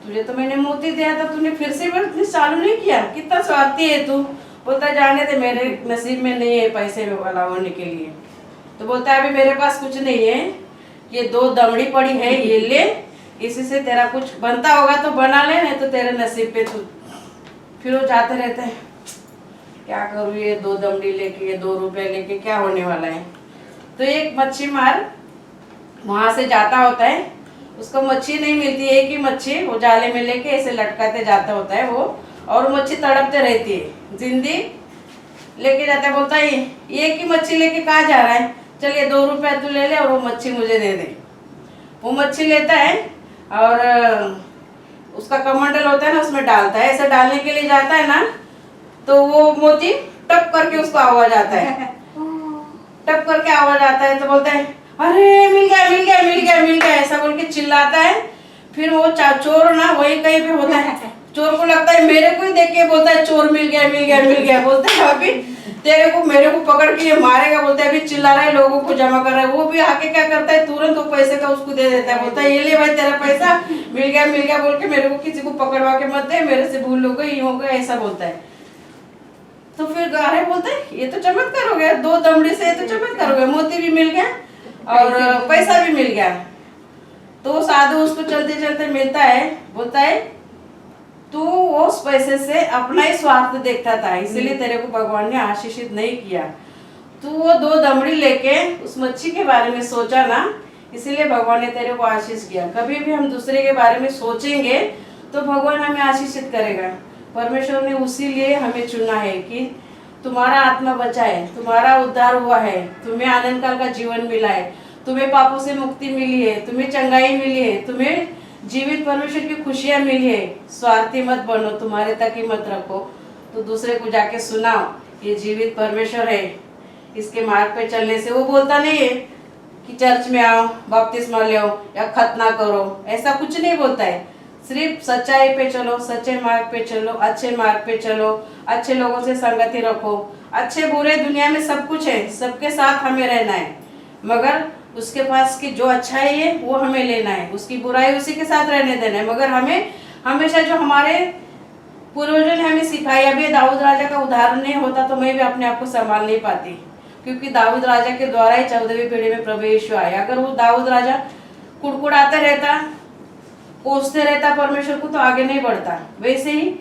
तुझे तो मैंने मोती दिया था, तूने फिर से बिजनेस चालू नहीं किया, कितना स्वार्थी है तू। बोलता है जाने दे, मेरे नसीब में नहीं है पैसे वाला होने के लिए। तो बोलता है अभी मेरे पास कुछ नहीं है, ये 2 दमड़ी पड़ी है, ये ले, इसी से तेरा कुछ बनता होगा तो बना ले, नहीं तो तेरे नसीब पे तू। फिर वो जाते रहते हैं, क्या करूँ ये 2 दमड़ी लेके, ये 2 रुपये लेके क्या होने वाला है। तो एक मच्छी मार वहां से जाता होता है, उसको मच्छी नहीं मिलती, एक ही मच्छी वो जाले में लेके ऐसे लटकाते जाता होता है वो, और मच्छी तड़पते रहती है, जिंदी लेके जाता है। बोलता है एक ही मच्छी लेके कहाँ जा रहा है, चलिए 2 रुपया तू ले ले और वो मच्छी मुझे दे दे। वो मच्छी लेता है और उसका कमंडल होता है ना, उसमें डालता है। ऐसा डालने के लिए जाता है ना, तो वो मोती टप करके उसको आवाज आता है, टप करके आवाज आता है। तो बोलता है अरे मिल गया मिल गया मिल गया मिल गया, ऐसा बोल के चिल्लाता है। फिर वो चोर ना वही कहीं पे होता है, चोर को लगता है मेरे को ही देख के बोलता है चोर मिल गया मिल गया मिल गया। बोलते हैं अभी तेरे को मेरे को पकड़ के ये मारेगा। बोलता है अभी चिल्ला रहा है, लोगों को जमा कर रहा है। वो भी आके क्या करता है, तुरंत वो पैसे का उसको दे देता है। बोलता है ये ले भाई तेरा पैसा, मिल गया बोल के, मेरे को किसी को पकड़वा के मत दे, मेरे से भूल हो गई, हो गया, ऐसा बोलता है। तो फिर गारे बोलते हैं ये तो चमत्कार हो गया, 2 दमड़ी से ये तो चमत्कार हो गया, मोती भी मिल गया और पैसा भी मिल गया। तो साधु उसको चलते चलते मिलता है, बोलता है तू उस पैसे से अपना ही स्वार्थ देखता था, इसीलिए तेरे को भगवान ने आशीषित नहीं किया। तू वो 2 दमड़ी लेके उस मच्छी के बारे में सोचा ना, इसीलिए भगवान ने तेरे को आशीष किया। कभी भी हम दूसरे के बारे में सोचेंगे तो भगवान हमें आशीषित करेगा। परमेश्वर ने उसी लिए हमें चुना है कि तुम्हारा आत्मा बचा है, तुम्हारा उद्धार हुआ है, तुम्हें आनंद काल का जीवन मिला है, तुम्हें पापों से मुक्ति मिली है, तुम्हें चंगाई मिली है, तुम्हें जीवित परमेश्वर की खुशियां मिली है। स्वार्थी मत बनो, तुम्हारे तक ही मत रखो, तो दूसरे को जाके सुनाओ ये जीवित परमेश्वर है, इसके मार्ग पे चलने से। वो बोलता नहीं है कि चर्च में आओ, बपतिस्मा लो या खतना करो, ऐसा कुछ नहीं बोलता है। सिर्फ सच्चाई पे चलो, सच्चे मार्ग पे चलो, अच्छे मार्ग पे चलो, अच्छे लोगों से संगति रखो। अच्छे बुरे दुनिया में सब कुछ है, सबके साथ हमें रहना है, मगर उसके पास की जो अच्छाई है वो हमें लेना है, उसकी बुराई उसी के साथ रहने देना है। मगर हमें हमेशा जो हमारे पूर्वजों ने हमें सिखाया, अभी दाऊद राजा का उदाहरण नहीं होता तो मैं भी अपने आप को संभाल नहीं पाती, क्योंकि दाऊद राजा के द्वारा ही 14वीं पीढ़ी में प्रभु यीशु आया। अगर वो दाऊद राजा कुड़कुड़ाते रहता, कोसते रहता परमेश्वर को, तो आगे नहीं बढ़ता। वैसे ही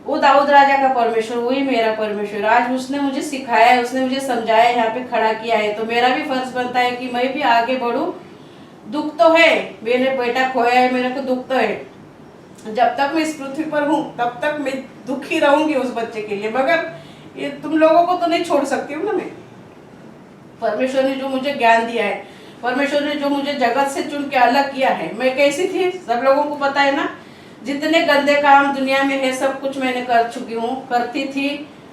वो दाऊद राजा का परमेश्वर वही मेरा परमेश्वर, आज उसने मुझे सिखाया है, उसने मुझे समझाया, यहाँ पे खड़ा किया है, तो मेरा भी फर्ज बनता है कि मैं भी आगे बढ़ूं। दुख तो है, मैंने बेटा खोया है, मेरे को दुख तो है, जब तक मैं इस पृथ्वी पर हूँ तब तक मैं दुखी रहूंगी उस बच्चे के लिए, मगर ये तुम लोगों को तो नहीं छोड़ सकती हूँ ना मैं। परमेश्वर ने जो मुझे ज्ञान दिया है, परमेश्वर ने जो मुझे जगत से चुन के अलग किया है, मैं कैसी थी सब लोगों को पता है ना। जितने गंदे काम दुनिया में है सब कुछ मैंने कर चुकी हूँ, करती थी,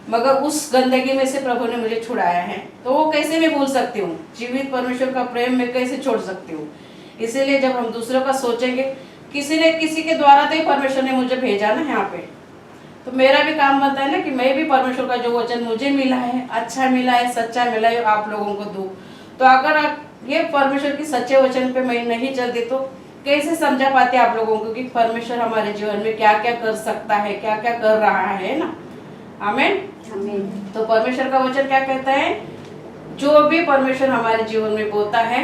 मगर उस गंदगी में से प्रभु ने मुझे छुड़ाया है। तो वो कैसे मैं भूल सकती हूँ, जीवित परमेश्वर का प्रेम मैं कैसे छोड़ सकती हूँ। इसीलिए जब हम दूसरों का सोचेंगे, किसी ने किसी के द्वारा तो ही परमेश्वर ने मुझे भेजा ना यहाँ पे, तो मेरा भी काम बनता है ना कि मैं भी परमेश्वर का जो वचन मुझे मिला है, अच्छा मिला है, सच्चा मिला है, आप लोगों को दूं। तो अगर ये परमेश्वर की सच्चे वचन पे मैं नहीं चलती तो कैसे समझा पाते आप लोगों को कि परमेश्वर हमारे जीवन में क्या क्या कर सकता है, क्या क्या कर रहा है ना। आमीन। तो परमेश्वर का वचन क्या कहता है, जो भी परमेश्वर हमारे जीवन में बोलता है,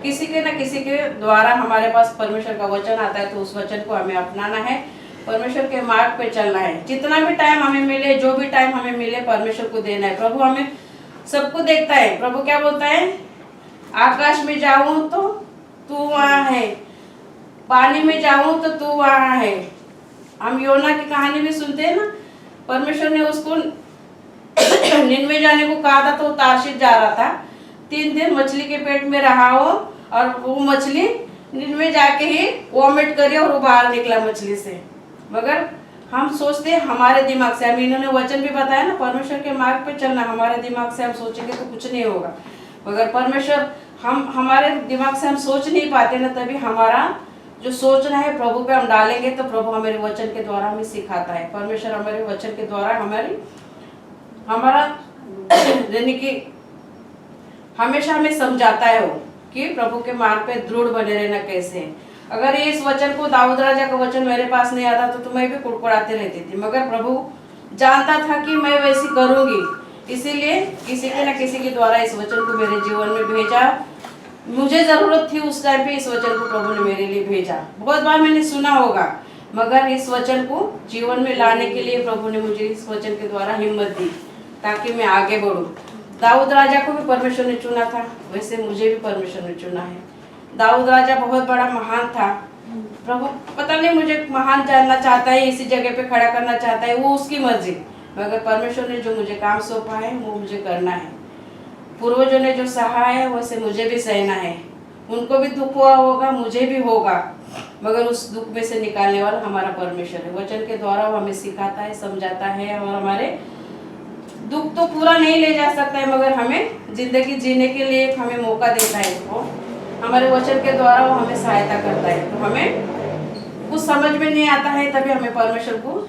किसी के ना किसी के द्वारा हमारे पास परमेश्वर का वचन आता है, तो उस वचन को हमें अपनाना है, परमेश्वर के मार्ग पे चलना है। जितना भी टाइम हमें मिले, जो भी टाइम हमें मिले, परमेश्वर को देना है। प्रभु हमें सबको देखता है। प्रभु क्या बोलता है, आकाश में जाऊं तो तू वहाँ है, पानी में जाऊं तो तू वहाँ है। हम योना की कहानी भी सुनते हैं ना, परमेश्वर ने उसको निनवे जाने को कहा था, तो तार्शीश जा रहा था, 3 दिन मछली के पेट में रहा हो, और वो मछली निनवे जाके ही वॉमिट करी और वो बाहर निकला मछली से। मगर हम सोचते हैं हमारे दिमाग से, हम इन्होंने वचन भी बताया ना, परमेश्वर के मार्ग पे चलना, हमारे दिमाग से हम सोचेंगे तो कुछ नहीं होगा। मगर परमेश्वर हमारे दिमाग से हम सोच नहीं पाते ना, तभी हमारा जो सोचना है प्रभु पे हम डालेंगे, तो प्रभु हमारे वचन के द्वारा हमें सिखाता है। परमेश्वर हमारे वचन के द्वारा हमारा यानी कि हमेशा हमें समझाता है वो कि प्रभु के मार्ग पे दृढ़ बने रहना कैसे है। अगर ये इस वचन को, दाऊद राजा का वचन मेरे पास नहीं आता तो मैं भी कुड़कुड़ाती रहती थी, मगर प्रभु जानता था कि मैं वैसी करूंगी, इसीलिए किसी के न किसी के द्वारा इस वचन को मेरे जीवन में भेजा। मुझे जरूरत थी उस टाइम पे, इस वचन को प्रभु ने मेरे लिए भेजा। बहुत बार मैंने सुना होगा, मगर इस वचन को जीवन में लाने के लिए प्रभु ने मुझे इस वचन के द्वारा हिम्मत दी, ताकि मैं आगे बढ़ूं। दाऊद राजा को भी परमेश्वर ने चुना था, वैसे मुझे भी परमेश्वर ने चुना है। दाऊद राजा बहुत बड़ा महान था, प्रभु पता नहीं मुझे महान जानना चाहता है, इसी जगह पे खड़ा करना चाहता है, वो उसकी मर्जी, मगर परमेश्वर ने जो मुझे काम सौंपा है वो मुझे करना है। पूर्वजों ने जो सहा है वैसे मुझे भी सहना है। उनको भी दुख हुआ होगा, मुझे भी होगा, मगर उस दुख में से निकालने वाला हमारा परमेश्वर है। वचन के द्वारा वो हमें सिखाता है, समझाता है, और हमारे दुख तो पूरा नहीं ले जा सकता है, मगर हमें जिंदगी जीने के लिए हमें मौका देता है। वो हमारे वचन के द्वारा वो हमें सहायता करता है। तो हमें कुछ समझ में नहीं आता है, तभी हमें परमेश्वर को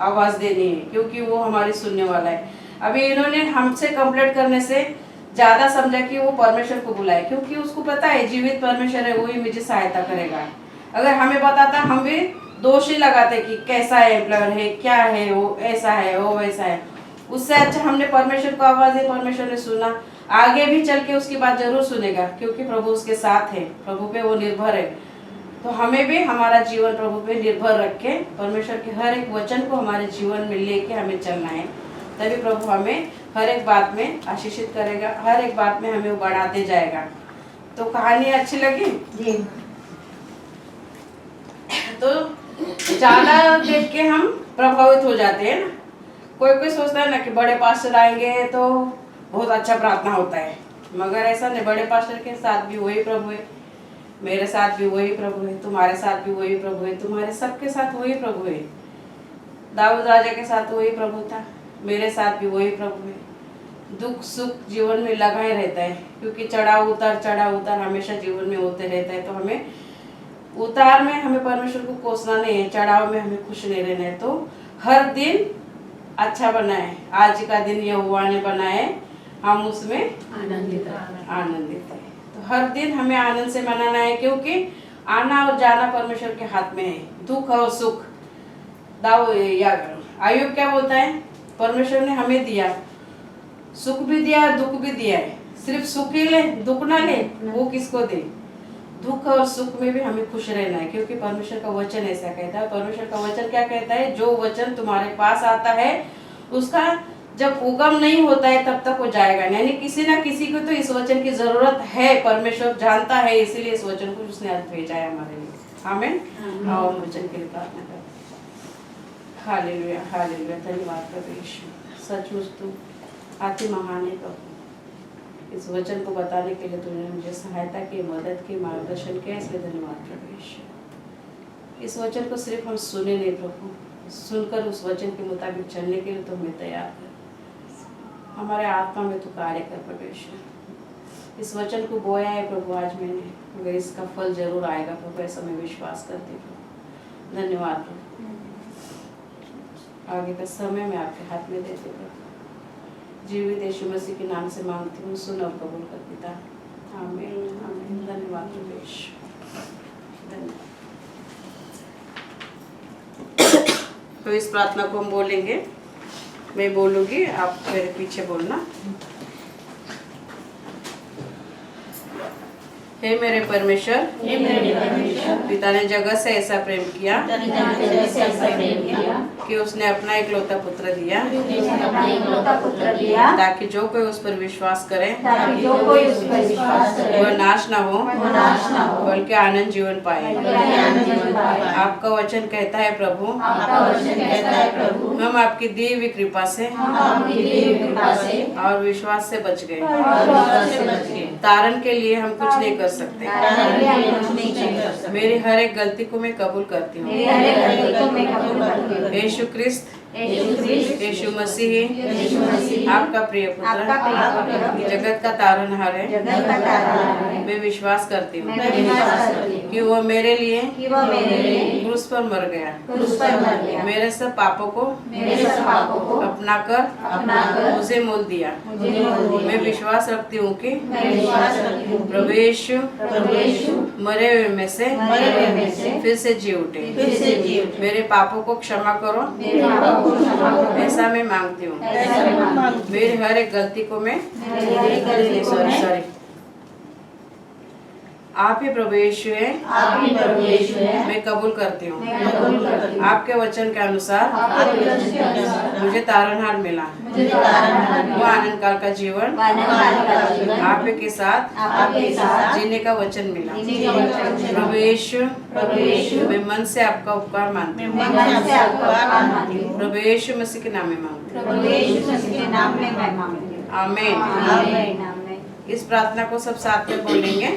आवाज़ देनी है, क्योंकि वो हमारी सुनने वाला है। अभी इन्होंने हमसे कंप्लेंट करने से ज़्यादा समझा कि वो परमेश्वर को बुलाए, क्योंकि उसको पता है जीवित परमेश्वर है, वो ही मुझे सहायता करेगा। अगर हमें बताता, हम भी दोष ही लगाते कि कैसा है एम्प्लॉयर है, क्या है वो, ऐसा है वो वैसा है। उससे अच्छा हमने परमेश्वर को आवाज़ दी, परमेश्वर ने सुना, आगे भी चल के उसकी बात जरूर सुनेगा, क्योंकि प्रभु उसके साथ है, प्रभु पे वो निर्भर है। तो हमें भी हमारा जीवन प्रभु पे निर्भर रख के परमेश्वर के हर एक वचन को हमारे जीवन में लेके हमें चलना है, तभी प्रभु हमें हर एक बात में आशीषित करेगा, हर एक बात में हमें वो बढ़ाते जाएगा। तो कहानी अच्छी लगी जी। तो ज़्यादा देख के हम प्रभावित हो जाते हैं ना। कोई सोचता है ना कि बड़े पास्टर आएंगे तो बहुत अच्छा प्रार्थना होता है, मगर ऐसा नहीं। बड़े पास्टर के साथ भी वही प्रभु है, मेरे साथ भी वही प्रभु है, तुम्हारे साथ भी वही प्रभु है, तुम्हारे सबके साथ वही प्रभु है। दाऊद राजा के साथ वही प्रभु था, मेरे साथ भी वही प्रभु है। दुख सुख जीवन में लगा ही रहता है, क्योंकि चढ़ाव उतार हमेशा जीवन में होते रहता है। तो हमें उतार में हमें परमेश्वर को कोसना नहीं है, चढ़ाव में हमें खुश नहीं रहना है। तो हर दिन अच्छा बनाए, आज का दिन यहोवा ने बनाए, हम उसमें आनंदित है। तो हर दिन हमें आनंद से मनाना है, क्योंकि आना और जाना परमेश्वर के हाथ में है, दुख और सुख। आयुब क्या बोलता है, परमेश्वर ने हमें दिया, सुख भी दिया, दुख भी दिया है, सिर्फ सुख ही ले, दुख ना ले, वो किसको दे। दुख और सुख में भी हमें खुश रहना है, क्योंकि परमेश्वर का वचन ऐसा कहता है। परमेश्वर का वचन क्या कहता है, जो वचन तुम्हारे पास आता है उसका जब उगम नहीं होता है तब तक वो जाएगा नहीं। यानी किसी ना किसी को तो इस वचन की जरूरत है, परमेश्वर जानता है, इसीलिए इस वचन को उसने आज भेजा है हमारे लिए। आमेन। और वचन के लिए प्रार्थना करते हैं। Hallelujah hallelujah. धन्यवाद प्रभु यीशु, सचमुच तू अति महान है प्रभु। इस वचन को बताने के लिए तूने मुझे सहायता की, मदद की, मार्गदर्शन किया, इसलिए धन्यवाद प्रभु यीशु। इस वचन को सिर्फ हम सुने नहीं प्रभु, सुनकर उस वचन के मुताबिक चलने के लिए तो हमें तैयार कर। हमारे आत्मा में तो कार्य कर प्रभु यीशु। इस वचन को बोया है प्रभु आज मैंने, मगर इसका फल जरूर आएगा प्रभु, ऐसा मैं विश्वास करती हूँ। धन्यवाद प्रभु। आगे का समय मैं आपके हाथ में देती हूँ। जीवित यीशु मसीह के नाम से मांगती हूँ, सुन और कबूल कर पिता। आमीन आमीन। धन्यवाद प्रभु यीशु। धन्यवाद। तो इस प्रार्थना को हम बोलेंगे, मैं बोलूँगी, आप मेरे पीछे बोलना। हे मेरे परमेश्वर, पिता ने जगत से ऐसा प्रेम किया कि उसने अपना इकलौता पुत्र दिया, ताकि जो कोई उस पर विश्वास करे वह नाश न हो बल्कि आनंद जीवन पाए। आपका वचन कहता है प्रभु, हम आपकी दी हुई कृपा से और विश्वास से बच गए। तारण के लिए हम कुछ नहीं कर सकते। मेरी हर एक गलती को मैं कबूल करती हूँ। यीशु क्रिस्त, यीशु मसीह आपका प्रिय पुत्र, जगत का तारनहार है। मैं विश्वास करती हूँ कि वो मेरे लिए क्रूस पर मर गया, मेरे सब पापों को अपना कर मुझे मोल दिया। मैं विश्वास रखती हूँ कि प्रभु यीशु मरे हुए में से फिर से जी उठे। मेरे पापों को क्षमा करो, ऐसा मैं मांगती हूँ। मेरी हर एक गलती को मैं सॉरी आप ही प्रभु यीशु है, मैं कबूल करती हूँ। आपके वचन के अनुसार मुझे तारनहार मिला। वो आनंद काल का जीवन आप ही के साथ जीने का वचन मिला। प्रभु यीशु, मैं मन से आपका उपकार मानती हूँ। प्रभु यीशु मसीह के नाम में मांगती हूँ। आमीन। इस प्रार्थना को सब साथ में बोलेंगे।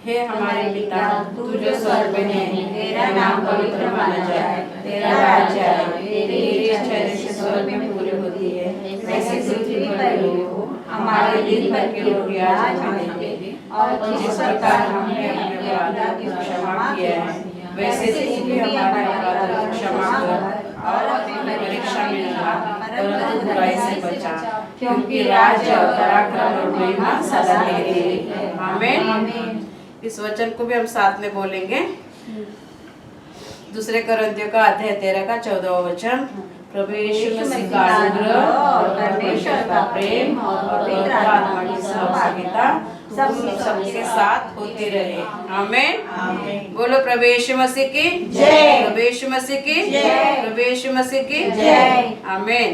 हे हमारे पिता, तू जो स्वर्ग में है, तेरा नाम पवित्र माना जाए, तेरा राज्य आए, तेरी इच्छा जैसे स्वर्ग में पूरी होती है वैसे पृथ्वी पर भी हो। हमारे दिन भर की रोटी आज हमें दे, और जिस प्रकार हमने अपने अपराधों की क्षमा किया है वैसे तू भी हमारे अपराधों की क्षमा कर, और हमें परीक्षा में न ला परंतु बुराई से बचा, क्योंकि राज्य और पराक्रम और महिमा सदा तेरी है। आमीन। इस वचन को भी हम साथ में बोलेंगे। दूसरे कोरिन्थियों का अध्याय 13 का 14वां वचन। प्रभु यीशु मसीह का अनुग्रह और परमेश्वर का प्रेम और पवित्र आत्मा की सहभागिता सबके साथ होती रहे। आमीन। बोलो प्रभु यीशु मसीह की जय, प्रभु यीशु मसीह की जय, प्रभु यीशु मसीह की जय। आमीन।